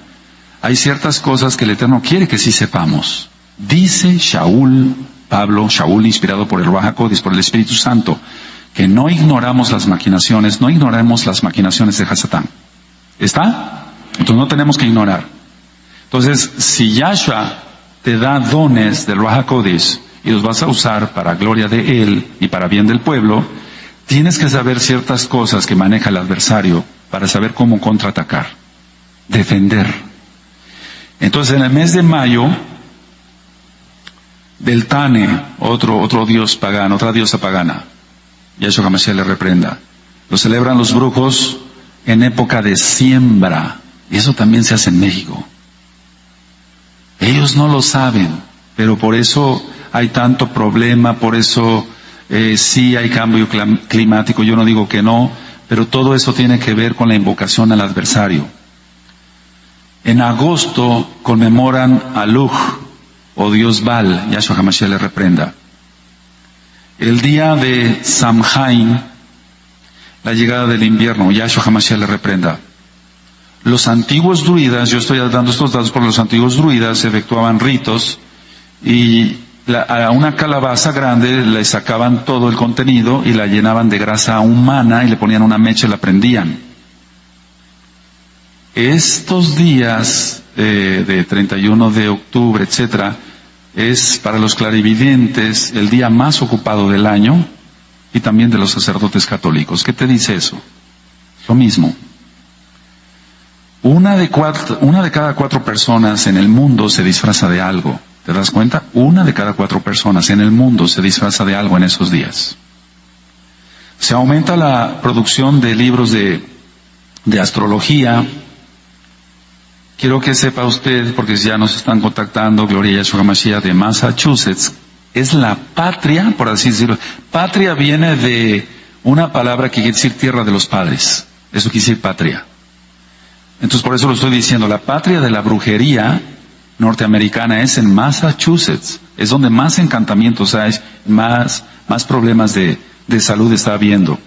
hay ciertas cosas que el Eterno quiere que sí sepamos. Dice Pablo, Shaul inspirado por el Ruach HaKodesh, por el Espíritu Santo, que no ignoremos las maquinaciones de Hasatán. ¿Está? Entonces no tenemos que ignorar. Entonces, si Yahshua te da dones del Ruach HaKodesh y los vas a usar para gloria de Él y para bien del pueblo, tienes que saber ciertas cosas que maneja el adversario para saber cómo contraatacar, defender. Entonces, en el mes de mayo, del Tane, otro dios pagano, otra diosa pagana, Yahshua HaMashiach le reprenda, lo celebran los brujos en época de siembra, y eso también se hace en México. Ellos no lo saben, pero por eso hay tanto problema, por eso sí hay cambio climático, yo no digo que no, pero todo eso tiene que ver con la invocación al adversario. En agosto conmemoran a Luj, o Dios Baal, Yahshua HaMashiach le reprenda. El día de Samhain, la llegada del invierno, Yahshua HaMashiach le reprenda. Los antiguos druidas, yo estoy dando estos datos porque los antiguos druidas efectuaban ritos y a una calabaza grande le sacaban todo el contenido y la llenaban de grasa humana y le ponían una mecha y la prendían. Estos días de 31 de octubre, etcétera, es para los clarividentes el día más ocupado del año y también de los sacerdotes católicos. ¿Qué te dice eso? Lo mismo. Una de cada 4 personas en el mundo se disfraza de algo. ¿Te das cuenta? 1 de cada 4 personas en el mundo se disfraza de algo en esos días. Se aumenta la producción de libros de astrología. Quiero que sepa usted, porque ya nos están contactando, Gloria Yahshua HaMashiach de Massachusetts, es la patria, por así decirlo. Patria viene de una palabra que quiere decir tierra de los padres. Eso quiere decir patria. Entonces por eso lo estoy diciendo, la patria de la brujería norteamericana es en Massachusetts. Es donde más encantamientos hay, más problemas de salud está habiendo.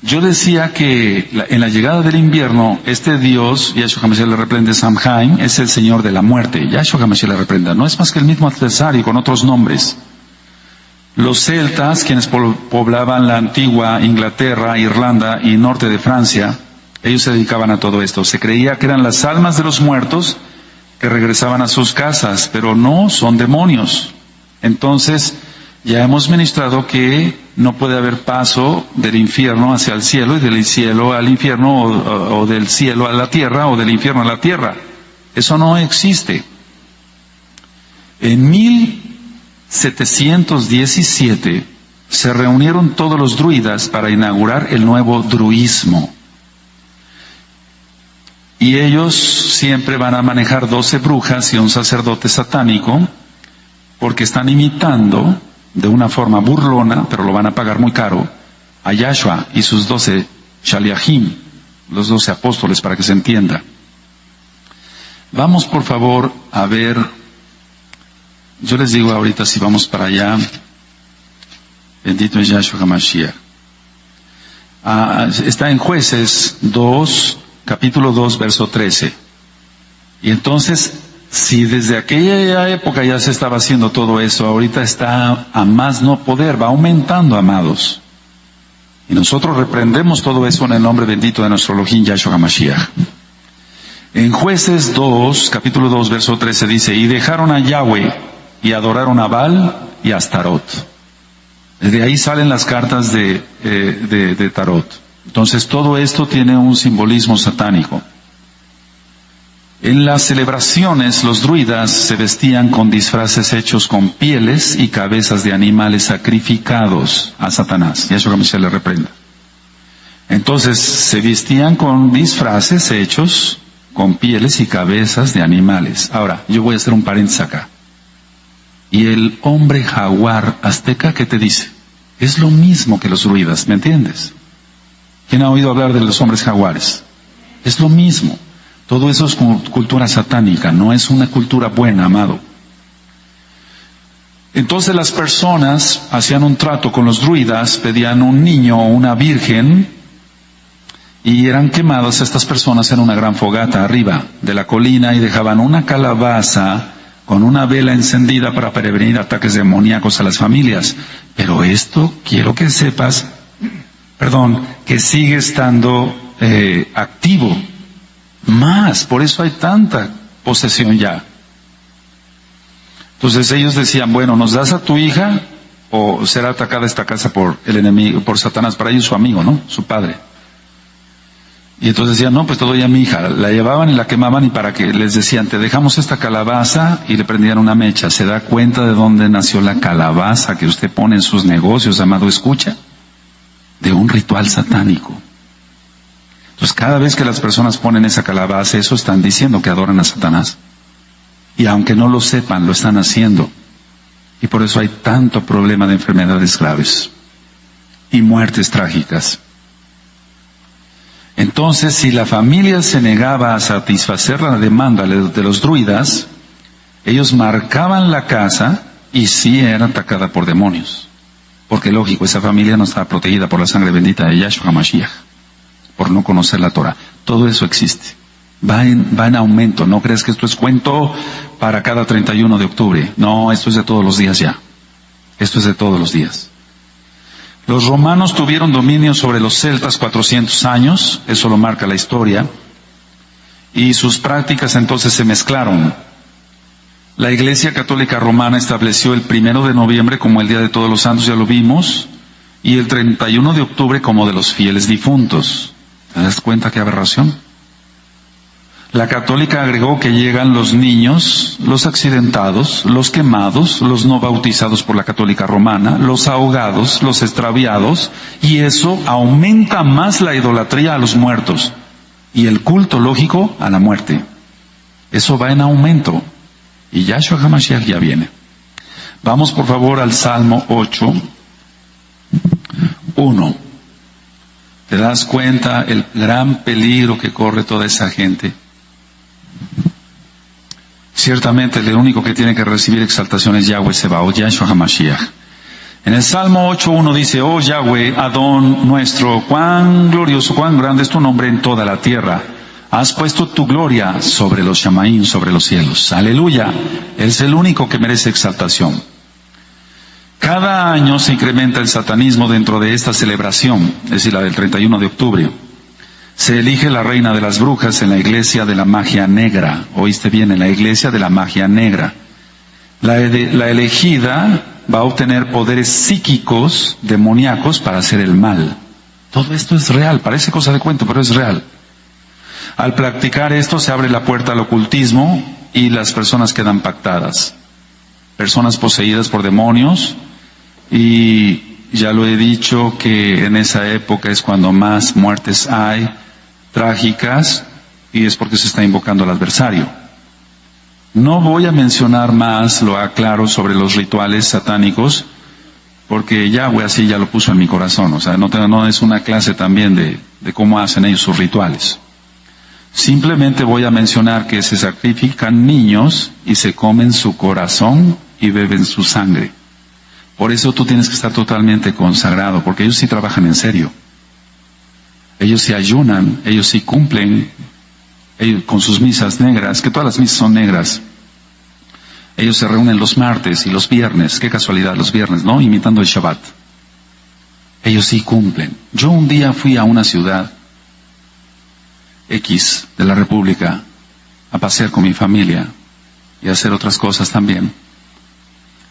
Yo decía que en la llegada del invierno, este Dios, Yahshua HaMashiach le reprende, Samhain, es el Señor de la muerte. Yahshua HaMashiach le reprenda. No es más que el mismo adversario con otros nombres. Los celtas, quienes poblaban la antigua Inglaterra, Irlanda y norte de Francia, ellos se dedicaban a todo esto. Se creía que eran las almas de los muertos que regresaban a sus casas, pero no, son demonios. Entonces, ya hemos ministrado que no puede haber paso del infierno hacia el cielo y del cielo al infierno o del cielo a la tierra o del infierno a la tierra. Eso no existe. En 1717 se reunieron todos los druidas para inaugurar el nuevo druismo. Y ellos siempre van a manejar 12 brujas y un sacerdote satánico porque están imitando de una forma burlona, pero lo van a pagar muy caro, a Yahshua y sus 12 shaliachim, los 12 apóstoles, para que se entienda. Vamos por favor a ver, yo les digo ahorita si vamos para allá, bendito es Yahshua HaMashiach. Está en Jueces 2, capítulo 2, verso 13. Y entonces, si desde aquella época ya se estaba haciendo todo eso, ahorita está a más no poder, va aumentando, amados. Y nosotros reprendemos todo eso en el nombre bendito de nuestro Elohim Yahshua HaMashiach. En Jueces 2, capítulo 2, verso 13 dice, y dejaron a Yahweh y adoraron a Baal y a Astarot. Desde ahí salen las cartas de Tarot. Entonces todo esto tiene un simbolismo satánico. En las celebraciones, los druidas se vestían con disfraces hechos con pieles y cabezas de animales sacrificados a Satanás. Yahshua HaMashiach le reprenda. Entonces, se vestían con disfraces hechos con pieles y cabezas de animales. Ahora, yo voy a hacer un paréntesis acá. Y el hombre jaguar azteca, ¿qué te dice? Es lo mismo que los druidas, ¿me entiendes? ¿Quién ha oído hablar de los hombres jaguares? Es lo mismo. Todo eso es cultura satánica, no es una cultura buena, amado. Entonces las personas hacían un trato con los druidas, pedían un niño o una virgen, y eran quemadas estas personas en una gran fogata arriba de la colina y dejaban una calabaza con una vela encendida para prevenir ataques demoníacos a las familias. Pero esto, quiero que sepas, que sigue estando activo. Más, por eso hay tanta posesión ya. Entonces ellos decían, bueno, ¿nos das a tu hija o será atacada esta casa por el enemigo, por Satanás? Para ellos su amigo, ¿no? Su padre. Y entonces decían, no, pues te doy a mi hija. La llevaban y la quemaban y para que les decían, te dejamos esta calabaza y le prendían una mecha. ¿Se da cuenta de dónde nació la calabaza que usted pone en sus negocios, amado? Escucha. De un ritual satánico. Entonces cada vez que las personas ponen esa calabaza, eso están diciendo que adoran a Satanás. Y aunque no lo sepan, lo están haciendo. Y por eso hay tanto problema de enfermedades graves y muertes trágicas. Entonces, si la familia se negaba a satisfacer la demanda de los druidas, ellos marcaban la casa y sí era atacada por demonios. Porque lógico, esa familia no estaba protegida por la sangre bendita de Yahshua HaMashiach. por no conocer la Torah. Todo eso existe. Va en aumento. No creas que esto es cuento para cada 31 de octubre. No, esto es de todos los días ya. Esto es de todos los días. Los romanos tuvieron dominio sobre los celtas 400 años, eso lo marca la historia, y sus prácticas entonces se mezclaron. La Iglesia Católica Romana estableció el 1 de noviembre como el Día de Todos los Santos, ya lo vimos, y el 31 de octubre como de los fieles difuntos. ¿Te das cuenta qué aberración? La católica agregó que llegan los niños, los accidentados, los quemados, los no bautizados por la católica romana, los ahogados, los extraviados, y eso aumenta más la idolatría a los muertos y el culto lógico a la muerte. Eso va en aumento y Yahshua HaMashiach ya viene. Vamos por favor al Salmo 8:1. ¿Te das cuenta el gran peligro que corre toda esa gente? Ciertamente el único que tiene que recibir exaltación es Yahweh Sebaot, Yahshua HaMashiach. En el Salmo 8:1 dice: oh Yahweh, Adón nuestro, cuán glorioso, cuán grande es tu nombre en toda la tierra. Has puesto tu gloria sobre los Shamaim, sobre los cielos. Aleluya. Él es el único que merece exaltación. Cada año se incrementa el satanismo dentro de esta celebración, es decir, la del 31 de octubre. Se elige la reina de las brujas en la iglesia de la magia negra. Oíste bien, en la iglesia de la magia negra. La elegida va a obtener poderes psíquicos, demoníacos, para hacer el mal. Todo esto es real, parece cosa de cuento, pero es real. Al practicar esto se abre la puerta al ocultismo y las personas quedan pactadas. Personas poseídas por demonios, y ya lo he dicho que en esa época es cuando más muertes hay, trágicas, y es porque se está invocando al adversario. No voy a mencionar más, lo aclaro, sobre los rituales satánicos, porque Yahweh así ya lo puso en mi corazón. O sea, no es una clase también de cómo hacen ellos sus rituales. Simplemente voy a mencionar que se sacrifican niños y se comen su corazón y beben su sangre. Por eso tú tienes que estar totalmente consagrado, porque ellos sí trabajan en serio. Ellos sí ayunan, ellos sí cumplen con sus misas negras, que todas las misas son negras. Ellos se reúnen los martes y los viernes, qué casualidad, los viernes, ¿no? Imitando el Shabbat. Ellos sí cumplen. Yo un día fui a una ciudad X de la República a pasear con mi familia y a hacer otras cosas también.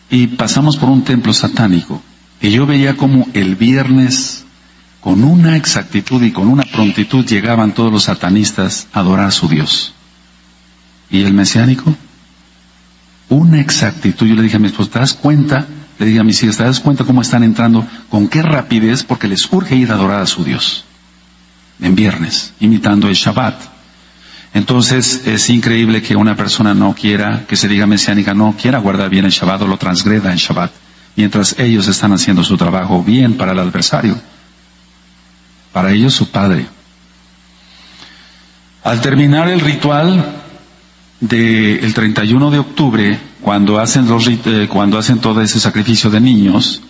Y pasamos por un templo satánico, y yo veía como el viernes, con una exactitud y con una prontitud, llegaban todos los satanistas a adorar a su Dios. ¿Y el mesiánico? Una exactitud. Yo le dije a mi esposa, ¿te das cuenta? Le dije a mis hijas, ¿te das cuenta cómo están entrando? ¿Con qué rapidez? Porque les urge ir a adorar a su Dios. En viernes, imitando el Shabbat. Entonces es increíble que una persona no quiera, que se diga mesiánica, no quiera guardar bien el Shabbat o lo transgreda en Shabbat, mientras ellos están haciendo su trabajo bien para el adversario, para ellos su padre. Al terminar el ritual del 31 de octubre, cuando hacen todo ese sacrificio de niños,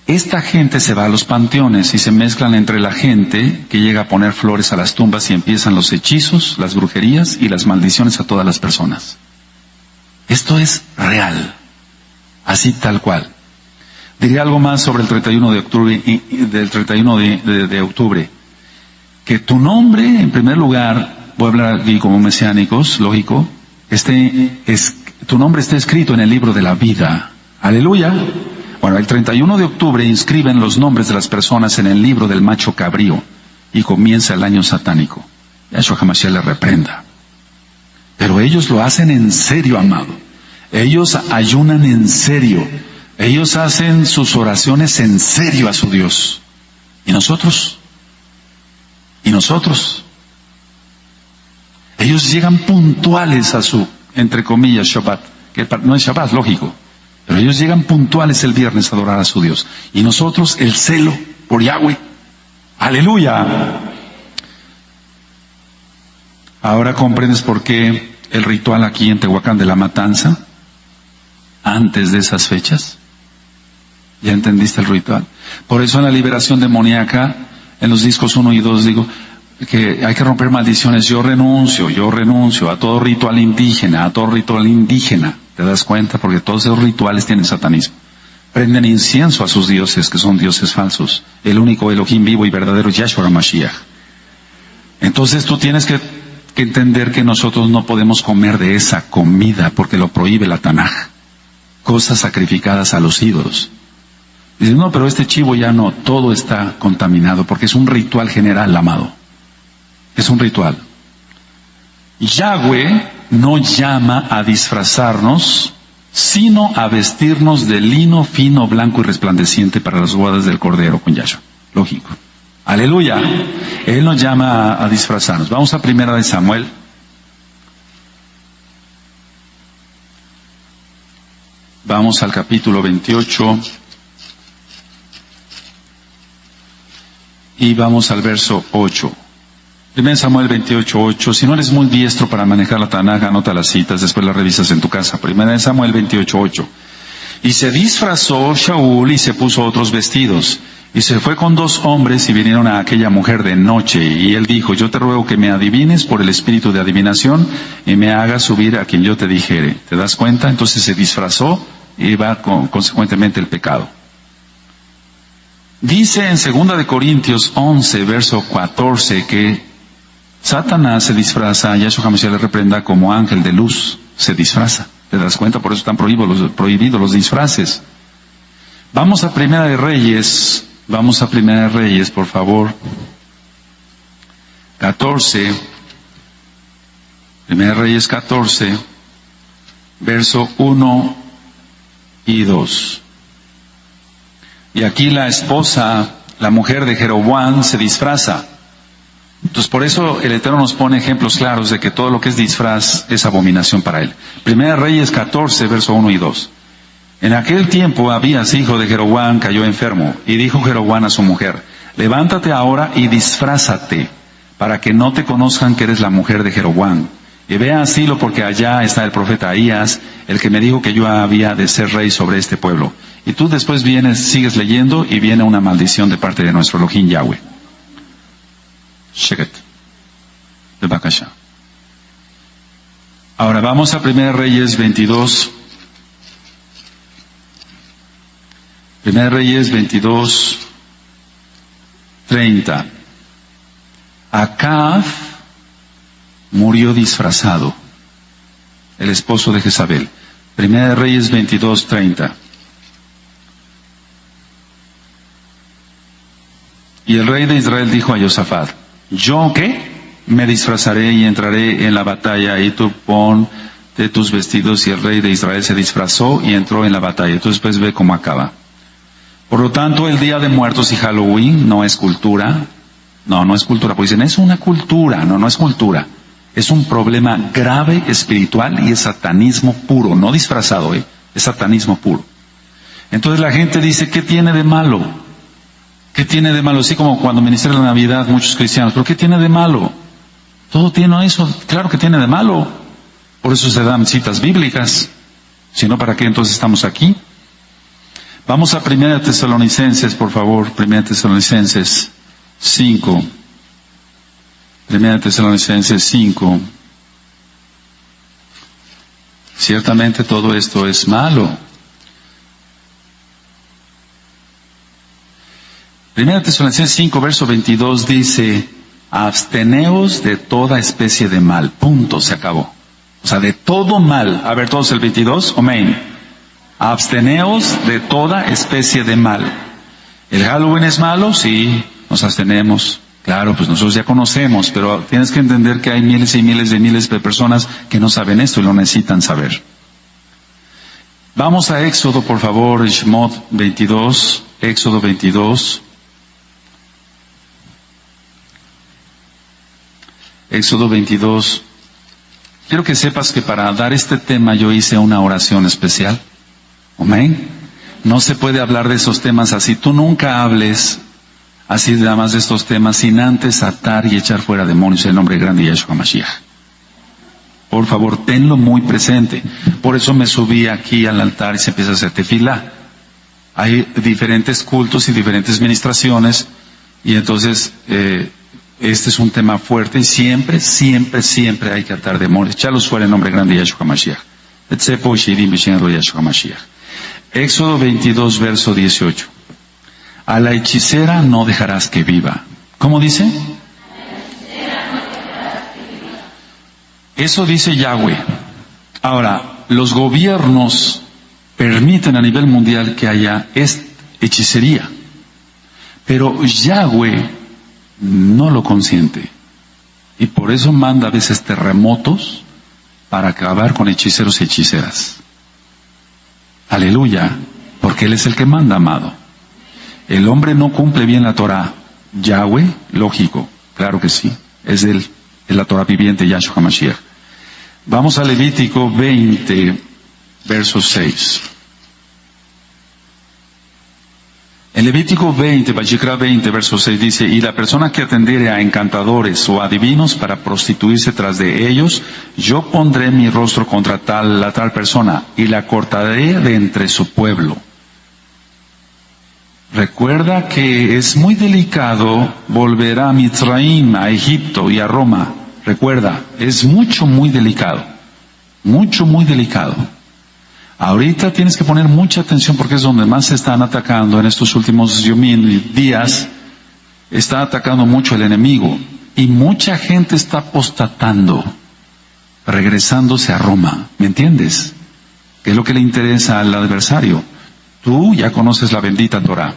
esta gente se va a los panteones y se mezclan entre la gente que llega a poner flores a las tumbas y empiezan los hechizos, las brujerías y las maldiciones a todas las personas. Esto es real, así tal cual. Diré algo más sobre el 31 de octubre, del 31 de octubre. Que tu nombre, en primer lugar, voy a hablar aquí como mesiánicos, lógico, tu nombre esté escrito en el libro de la vida. Aleluya. Bueno, el 31 de octubre inscriben los nombres de las personas en el libro del macho cabrío y comienza el año satánico. Yahshua HaMashiach le reprenda. Pero ellos lo hacen en serio, amado. Ellos ayunan en serio. Ellos hacen sus oraciones en serio a su Dios. ¿Y nosotros? ¿Y nosotros? Ellos llegan puntuales a su, entre comillas, Shabbat. Que no es Shabbat, lógico. Pero ellos llegan puntuales el viernes a adorar a su Dios. Y nosotros, el celo por Yahweh. ¡Aleluya! Ahora comprendes por qué el ritual aquí en Tehuacán de la Matanza, antes de esas fechas. ¿Ya entendiste el ritual? Por eso en la liberación demoníaca, en los discos 1 y 2 digo que hay que romper maldiciones. Yo renuncio a todo ritual indígena, ¿te das cuenta? Porque todos esos rituales tienen satanismo. Prenden incienso a sus dioses, que son dioses falsos. El único Elohim vivo y verdadero es Yahshua HaMashiach. Entonces tú tienes que entender que nosotros no podemos comer de esa comida porque lo prohíbe la Tanaj. Cosas sacrificadas a los ídolos. Dices, no, pero este chivo ya no, todo está contaminado porque es un ritual general, amado. Es un ritual. Yahweh no llama a disfrazarnos, sino a vestirnos de lino fino, blanco y resplandeciente para las bodas del Cordero con Yahshua. Lógico. Aleluya. Él nos llama a disfrazarnos. Vamos a 1 Samuel. Vamos al capítulo 28. Y vamos al verso 8. 1 Samuel 28:8. Si no eres muy diestro para manejar la Tanaj, anota las citas, después las revisas en tu casa. 1 Samuel 28:8. Y se disfrazó Shaul y se puso otros vestidos. Y se fue con 2 hombres y vinieron a aquella mujer de noche. Y él dijo, yo te ruego que me adivines por el espíritu de adivinación y me hagas subir a quien yo te dijere. ¿Te das cuenta? Entonces se disfrazó y va consecuentemente el pecado. Dice en 2 Corintios 11, verso 14, que Satanás se disfraza, Yahshua HaMashiach le reprenda, como ángel de luz, se disfraza. ¿Te das cuenta? Por eso están prohibidos los disfraces. Vamos a 1 Reyes, por favor. 14, 1 Reyes 14, verso 1 y 2. Y aquí la esposa, la mujer de Jeroboam, se disfraza. Entonces por eso el Eterno nos pone ejemplos claros de que todo lo que es disfraz es abominación para él. 1 Reyes 14, verso 1 y 2. En aquel tiempo Abías, hijo de Jeroboam, cayó enfermo, y dijo Jeroboam a su mujer, levántate ahora y disfrázate, para que no te conozcan que eres la mujer de Jeroboam. Y ve a Silo, porque allá está el profeta Ahías, el que me dijo que yo había de ser rey sobre este pueblo. Y tú después sigues leyendo, y viene una maldición de parte de nuestro Elohim Yahweh. Sheket. De Bakasha. Ahora vamos a 1 Reyes 22. 1 Reyes 22, 30. Acab murió disfrazado, el esposo de Jezabel. 1 Reyes 22, 30. Y el rey de Israel dijo a Josafat, ¿yo qué? Me disfrazaré y entraré en la batalla, y tú ponte tus vestidos. Y el rey de Israel se disfrazó y entró en la batalla. Entonces pues ve cómo acaba. Por lo tanto, el Día de Muertos y Halloween no es cultura. No es cultura. Pues dicen, es una cultura. No es cultura. Es un problema grave espiritual y es satanismo puro. No disfrazado, es satanismo puro. Entonces la gente dice, ¿qué tiene de malo? ¿Qué tiene de malo? Así como cuando ministra la Navidad muchos cristianos, ¿pero qué tiene de malo? Todo tiene eso. Claro que tiene de malo. Por eso se dan citas bíblicas. Si no, ¿para qué entonces estamos aquí? Vamos a 1 Tesalonicenses, por favor. 1 Tesalonicenses 5. 1 Tesalonicenses 5. Ciertamente todo esto es malo. 1 Tesalonicenses 5, verso 22 dice, absteneos de toda especie de mal. Punto, se acabó. O sea, de todo mal. A ver, todos el 22, amén. Absteneos de toda especie de mal. ¿El Halloween es malo? Sí, nos abstenemos. Claro, pues nosotros ya conocemos, pero tienes que entender que hay miles y miles de personas que no saben esto y lo necesitan saber. Vamos a Éxodo, por favor, Shemot 22, Éxodo 22. Éxodo 22. Quiero que sepas que para dar este tema yo hice una oración especial. Amén. No se puede hablar de esos temas así. Tú nunca hables así nada más de estos temas sin antes atar y echar fuera demonios en el nombre grande de Yahshua HaMashiach. Por favor, tenlo muy presente. Por eso me subí aquí al altar y se empieza a hacer tefilá. Hay diferentes cultos y diferentes ministraciones Y entonces, este es un tema fuerte y siempre, siempre, siempre hay que atar demonios. Echarlos fuera en nombre grande de Yahshua Mashiach. Éxodo 22, verso 18. A la hechicera no dejarás que viva. ¿Cómo dice? Eso dice Yahweh. Ahora, los gobiernos permiten a nivel mundial que haya hechicería. Pero Yahweh no lo consiente. Y por eso manda a veces terremotos para acabar con hechiceros y hechiceras. Aleluya. Porque Él es el que manda, amado. El hombre no cumple bien la Torah. Yahweh, lógico. Claro que sí. Es Él. Es la Torah viviente, Yahshua HaMashiach. Vamos a Levítico 20, verso 6. En Levítico 20, Vayikra 20, verso 6 dice, y la persona que atendiere a encantadores o adivinos para prostituirse tras de ellos, yo pondré mi rostro contra la tal persona y la cortaré de entre su pueblo. Recuerda que es muy delicado volver a Mitzraim, a Egipto y a Roma. Recuerda, es muy delicado. Muy delicado. Ahorita tienes que poner mucha atención porque es donde más se están atacando en estos últimos días. Está atacando mucho el enemigo. Y mucha gente está apostatando, regresándose a Roma. ¿Me entiendes? ¿Qué es lo que le interesa al adversario? Tú ya conoces la bendita Torah.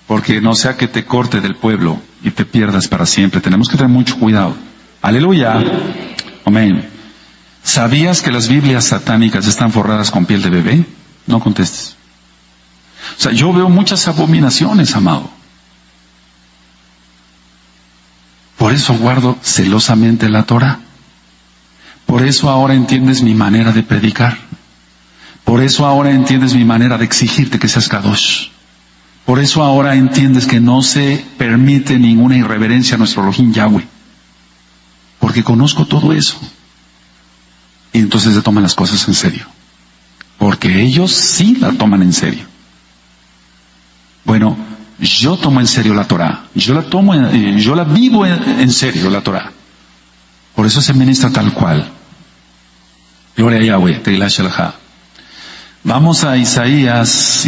Porque no sea que te corte del pueblo y te pierdas para siempre. Tenemos que tener mucho cuidado. Aleluya. Amén. ¿Sabías que las Biblias satánicas están forradas con piel de bebé? No contestes. O sea, yo veo muchas abominaciones, amado. Por eso guardo celosamente la Torah. Por eso ahora entiendes mi manera de predicar. Por eso ahora entiendes mi manera de exigirte que seas Kadosh. Por eso ahora entiendes que no se permite ninguna irreverencia a nuestro Elohim Yahweh. Porque conozco todo eso. Y entonces se toman las cosas en serio. Porque ellos sí la toman en serio. Bueno, yo tomo en serio la Torah. Yo la vivo en serio, la Torah. Por eso se ministra tal cual. Gloria a Yahweh, Teilá Shalha. Vamos a Isaías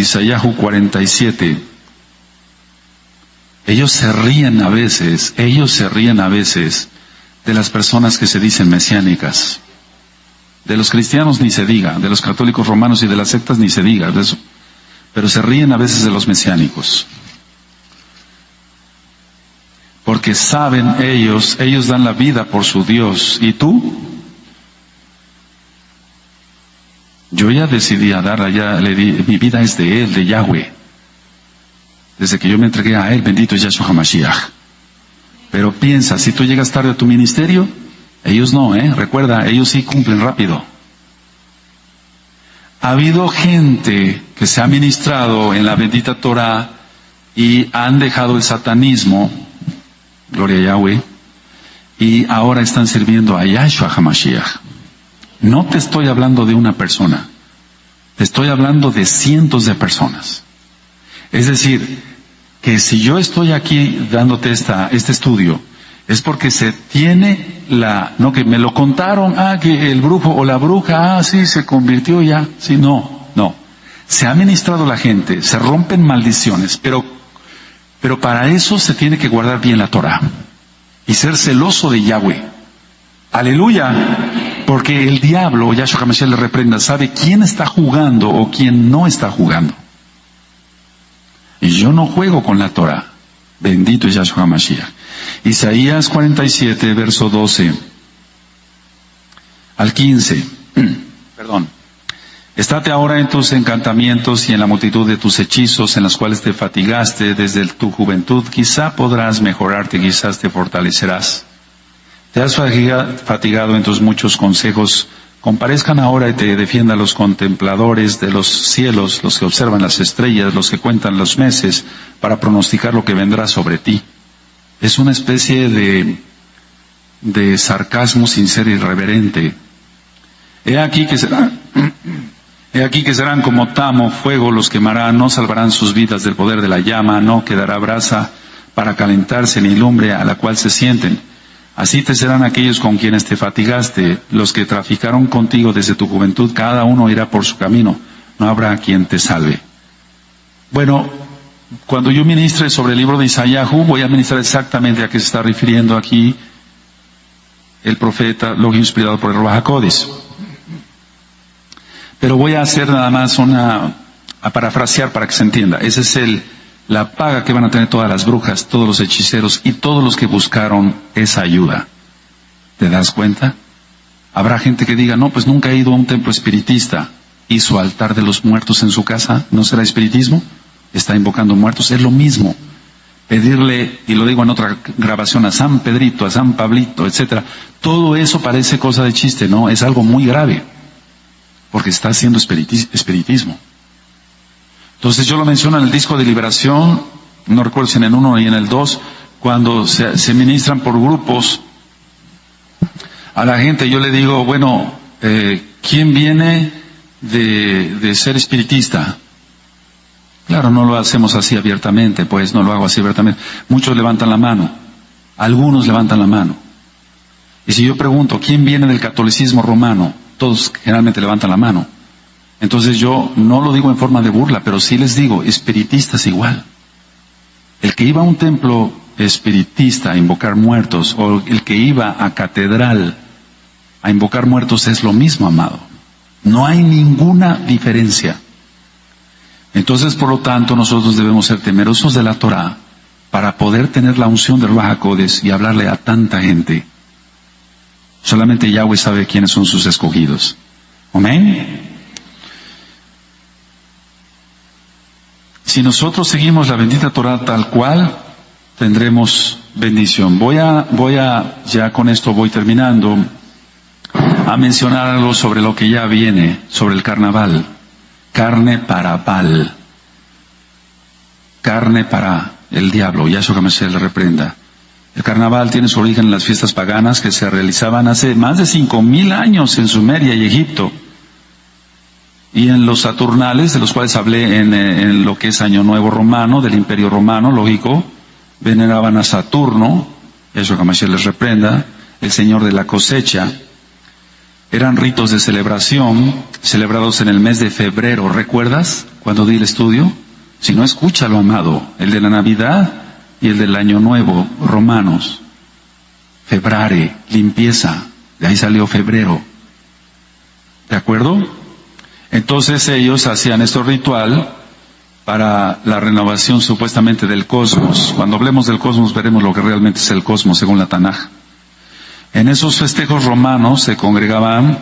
47. Ellos se ríen a veces de las personas que se dicen mesiánicas. De los cristianos ni se diga, de los católicos romanos y de las sectas ni se diga de eso. Pero se ríen a veces de los mesiánicos. Porque saben ellos dan la vida por su Dios. ¿Y tú? Yo ya decidí a darla, mi vida es de Él, de Yahweh. Desde que yo me entregué a Él, bendito es Yahshua HaMashiach. Pero piensa, si tú llegas tarde a tu ministerio, ellos no, recuerda, ellos sí cumplen rápido. Ha habido gente que se ha ministrado en la bendita Torah y han dejado el satanismo, gloria a Yahweh, y ahora están sirviendo a Yahshua HaMashiach. No te estoy hablando de una persona, te estoy hablando de cientos de personas. Es decir, que si yo estoy aquí dándote este estudio, es porque se tiene no que me lo contaron, que el brujo o la bruja, sí, se convirtió ya, sí, no. Se ha ministrado la gente, se rompen maldiciones, pero para eso se tiene que guardar bien la Torah y ser celoso de Yahweh. Aleluya. Porque el diablo, Yahshua HaMashiach le reprenda, sabe quién está jugando o quién no está jugando. Y yo no juego con la Torah. Bendito es Yahshua HaMashiach. Isaías 47, verso 12 al 15. Perdón. Estate ahora en tus encantamientos y en la multitud de tus hechizos en las cuales te fatigaste desde tu juventud. Quizá podrás mejorarte, quizás te fortalecerás. Te has fatigado en tus muchos consejos. Comparezcan ahora y te defiendan los contempladores de los cielos, los que observan las estrellas, los que cuentan los meses, para pronosticar lo que vendrá sobre ti. Es una especie de sarcasmo sin ser irreverente. He aquí que serán como tamo, fuego los quemará, no salvarán sus vidas del poder de la llama, no quedará brasa para calentarse, ni lumbre a la cual se sienten. Así te serán aquellos con quienes te fatigaste, los que traficaron contigo desde tu juventud, cada uno irá por su camino, no habrá quien te salve. Bueno, cuando yo ministre sobre el libro de Isayahu, voy a ministrar exactamente a qué se está refiriendo aquí el profeta, lo inspirado por el Ruach HaKodesh. Pero voy a hacer nada más a parafrasear para que se entienda. Esa es la paga que van a tener todas las brujas, todos los hechiceros y todos los que buscaron esa ayuda. ¿Te das cuenta? Habrá gente que diga, no, pues nunca he ido a un templo espiritista. ¿Y su altar de los muertos en su casa no será espiritismo? Está invocando muertos, es lo mismo. Pedirle, y lo digo en otra grabación, a San Pedrito, a San Pablito, etcétera. Todo eso parece cosa de chiste, ¿no? Es algo muy grave, porque está haciendo espiritismo. Entonces yo lo menciono en el disco de Liberación, no recuerdo si en el 1 y en el 2, cuando se ministran por grupos a la gente, yo le digo, bueno, ¿quién viene de ser espiritista? Claro, no lo hacemos así abiertamente, pues no lo hago así abiertamente. Muchos levantan la mano, algunos levantan la mano. Y si yo pregunto, ¿quién viene del catolicismo romano? Todos generalmente levantan la mano. Entonces yo no lo digo en forma de burla, pero sí les digo, espiritistas igual. El que iba a un templo espiritista a invocar muertos, o el que iba a catedral a invocar muertos es lo mismo, amado. No hay ninguna diferencia. Entonces, por lo tanto, nosotros debemos ser temerosos de la Torah para poder tener la unción del Ruach HaKodesh y hablarle a tanta gente. Solamente Yahweh sabe quiénes son sus escogidos. Amén. Si nosotros seguimos la bendita Torah tal cual, tendremos bendición. Ya con esto voy terminando, a mencionar algo sobre lo que ya viene, sobre el carnaval. Carne para Baal. Carne para el diablo. Yahshua HaMashiach le reprenda. El carnaval tiene su origen en las fiestas paganas que se realizaban hace más de 5,000 años en Sumeria y Egipto. Y en los Saturnales, de los cuales hablé en lo que es Año Nuevo Romano, del Imperio Romano, lógico, veneraban a Saturno, Yahshua HaMashiach les reprenda, el Señor de la cosecha. Eran ritos de celebración, celebrados en el mes de febrero. ¿Recuerdas cuando di el estudio? Si no, escúchalo, amado. El de la Navidad y el del Año Nuevo, romanos. Febrare, limpieza. De ahí salió febrero. ¿De acuerdo? Entonces ellos hacían este ritual para la renovación supuestamente del cosmos. Cuando hablemos del cosmos veremos lo que realmente es el cosmos según la Tanaj. En esos festejos romanos se congregaban,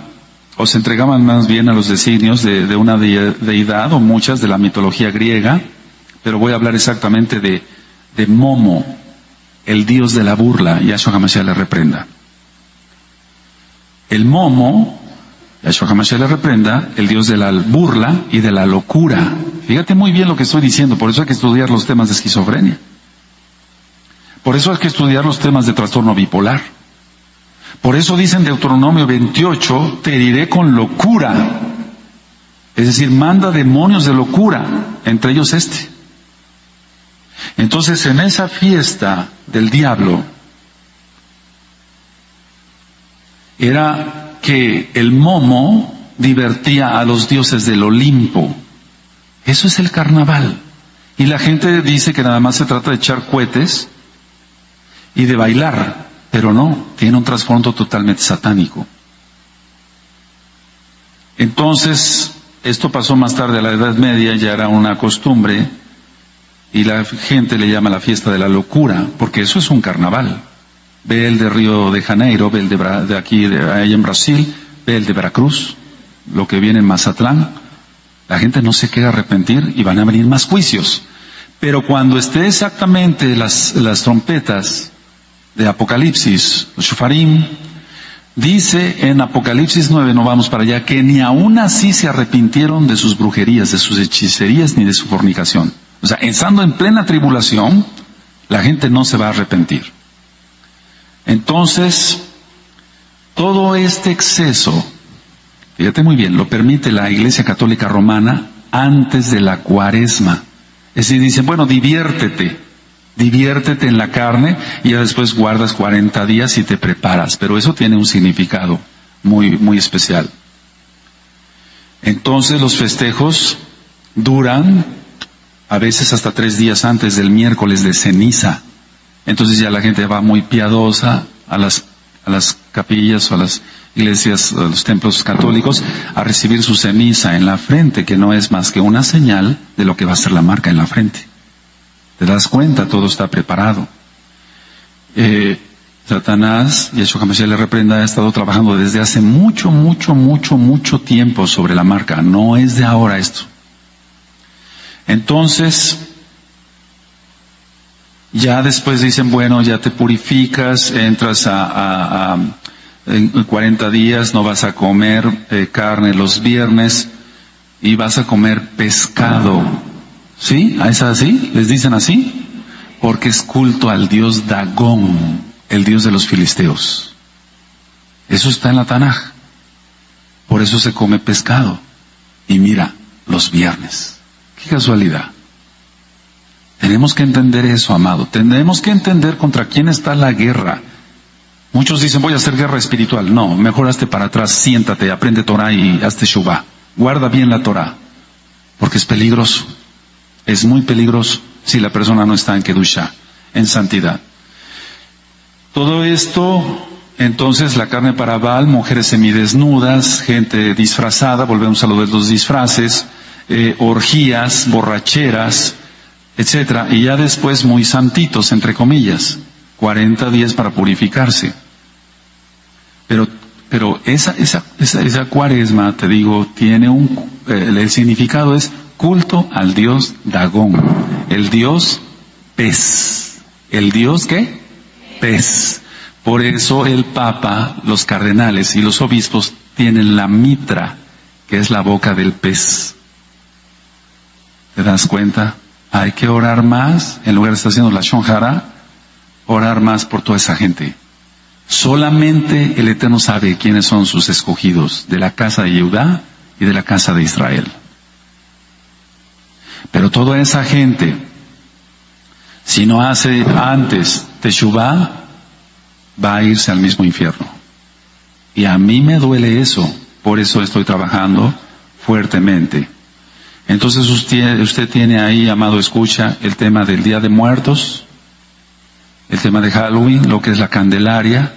o se entregaban más bien a los designios de una deidad, o muchas de la mitología griega, pero voy a hablar exactamente de Momo, el dios de la burla. Yahshua HaMashiach le reprenda. El Momo, Yahshua HaMashiach le reprenda, el dios de la burla y de la locura. Fíjate muy bien lo que estoy diciendo, por eso hay que estudiar los temas de esquizofrenia. Por eso hay que estudiar los temas de trastorno bipolar. Por eso dice en Deuteronomio 28, te heriré con locura. Es decir, manda demonios de locura, entre ellos este. Entonces, en esa fiesta del diablo, era que el Momo divertía a los dioses del Olimpo. Eso es el carnaval. Y la gente dice que nada más se trata de echar cohetes y de bailar. Pero no, tiene un trasfondo totalmente satánico. Entonces, esto pasó más tarde a la Edad Media, ya era una costumbre, y la gente le llama la fiesta de la locura, porque eso es un carnaval. Ve el de Río de Janeiro, ve el de aquí, ahí en Brasil, ve el de Veracruz, lo que viene en Mazatlán. La gente no se quiere arrepentir y van a venir más juicios. Pero cuando esté exactamente las trompetas de Apocalipsis, los shofarim, dice en Apocalipsis 9, no vamos para allá, que ni aún así se arrepintieron de sus brujerías, de sus hechicerías, ni de su fornicación. O sea, estando en plena tribulación, la gente no se va a arrepentir. Entonces, todo este exceso, fíjate muy bien, lo permite la Iglesia Católica Romana antes de la Cuaresma. Es decir, dicen, bueno, diviértete. Diviértete en la carne y ya después guardas 40 días y te preparas. Pero eso tiene un significado muy, muy especial. Entonces los festejos duran a veces hasta 3 días antes del miércoles de ceniza. Entonces ya la gente va muy piadosa a las capillas o a las iglesias, a los templos católicos, a recibir su ceniza en la frente, que no es más que una señal de lo que va a ser la marca en la frente. ¿Te das cuenta? Todo está preparado. Satanás, Yeshua HaMashiach le reprenda, ha estado trabajando desde hace mucho tiempo sobre la marca. No es de ahora esto. Entonces, ya después dicen, bueno, ya te purificas, entras en 40 días, no vas a comer carne los viernes y vas a comer pescado. ¿Sí? ¿Es así? ¿Les dicen así? Porque es culto al dios Dagón, el dios de los filisteos. Eso está en la Tanaj. Por eso se come pescado. Y mira, los viernes. Qué casualidad. Tenemos que entender eso, amado. Tenemos que entender contra quién está la guerra. Muchos dicen, voy a hacer guerra espiritual. No, mejor hazte para atrás, siéntate, aprende Torah y hazte Shuvah. Guarda bien la Torah. Porque es peligroso. Es muy peligroso si la persona no está en Kedushá, en santidad. Todo esto, entonces, la carne para Baal, mujeres semidesnudas, gente disfrazada, volvemos a lo de los disfraces, orgías, borracheras, etcétera, y ya después muy santitos, entre comillas, 40 días para purificarse. Pero esa cuaresma, te digo, tiene el significado es culto al dios Dagón, el dios pez. ¿El dios qué? Pez. Por eso el Papa, los cardenales y los obispos tienen la mitra, que es la boca del pez. ¿Te das cuenta? Hay que orar más, en lugar de estar haciendo la Shon Hara, orar más por toda esa gente. Solamente el Eterno sabe quiénes son sus escogidos, de la casa de Judá y de la casa de Israel. Pero toda esa gente, si no hace antes Teshuvá, va a irse al mismo infierno. Y a mí me duele eso, por eso estoy trabajando fuertemente. Entonces usted tiene ahí, amado, escucha, el tema del Día de Muertos, el tema de Halloween, lo que es la Candelaria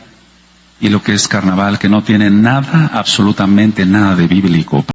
y lo que es Carnaval, que no tiene nada, absolutamente nada de bíblico.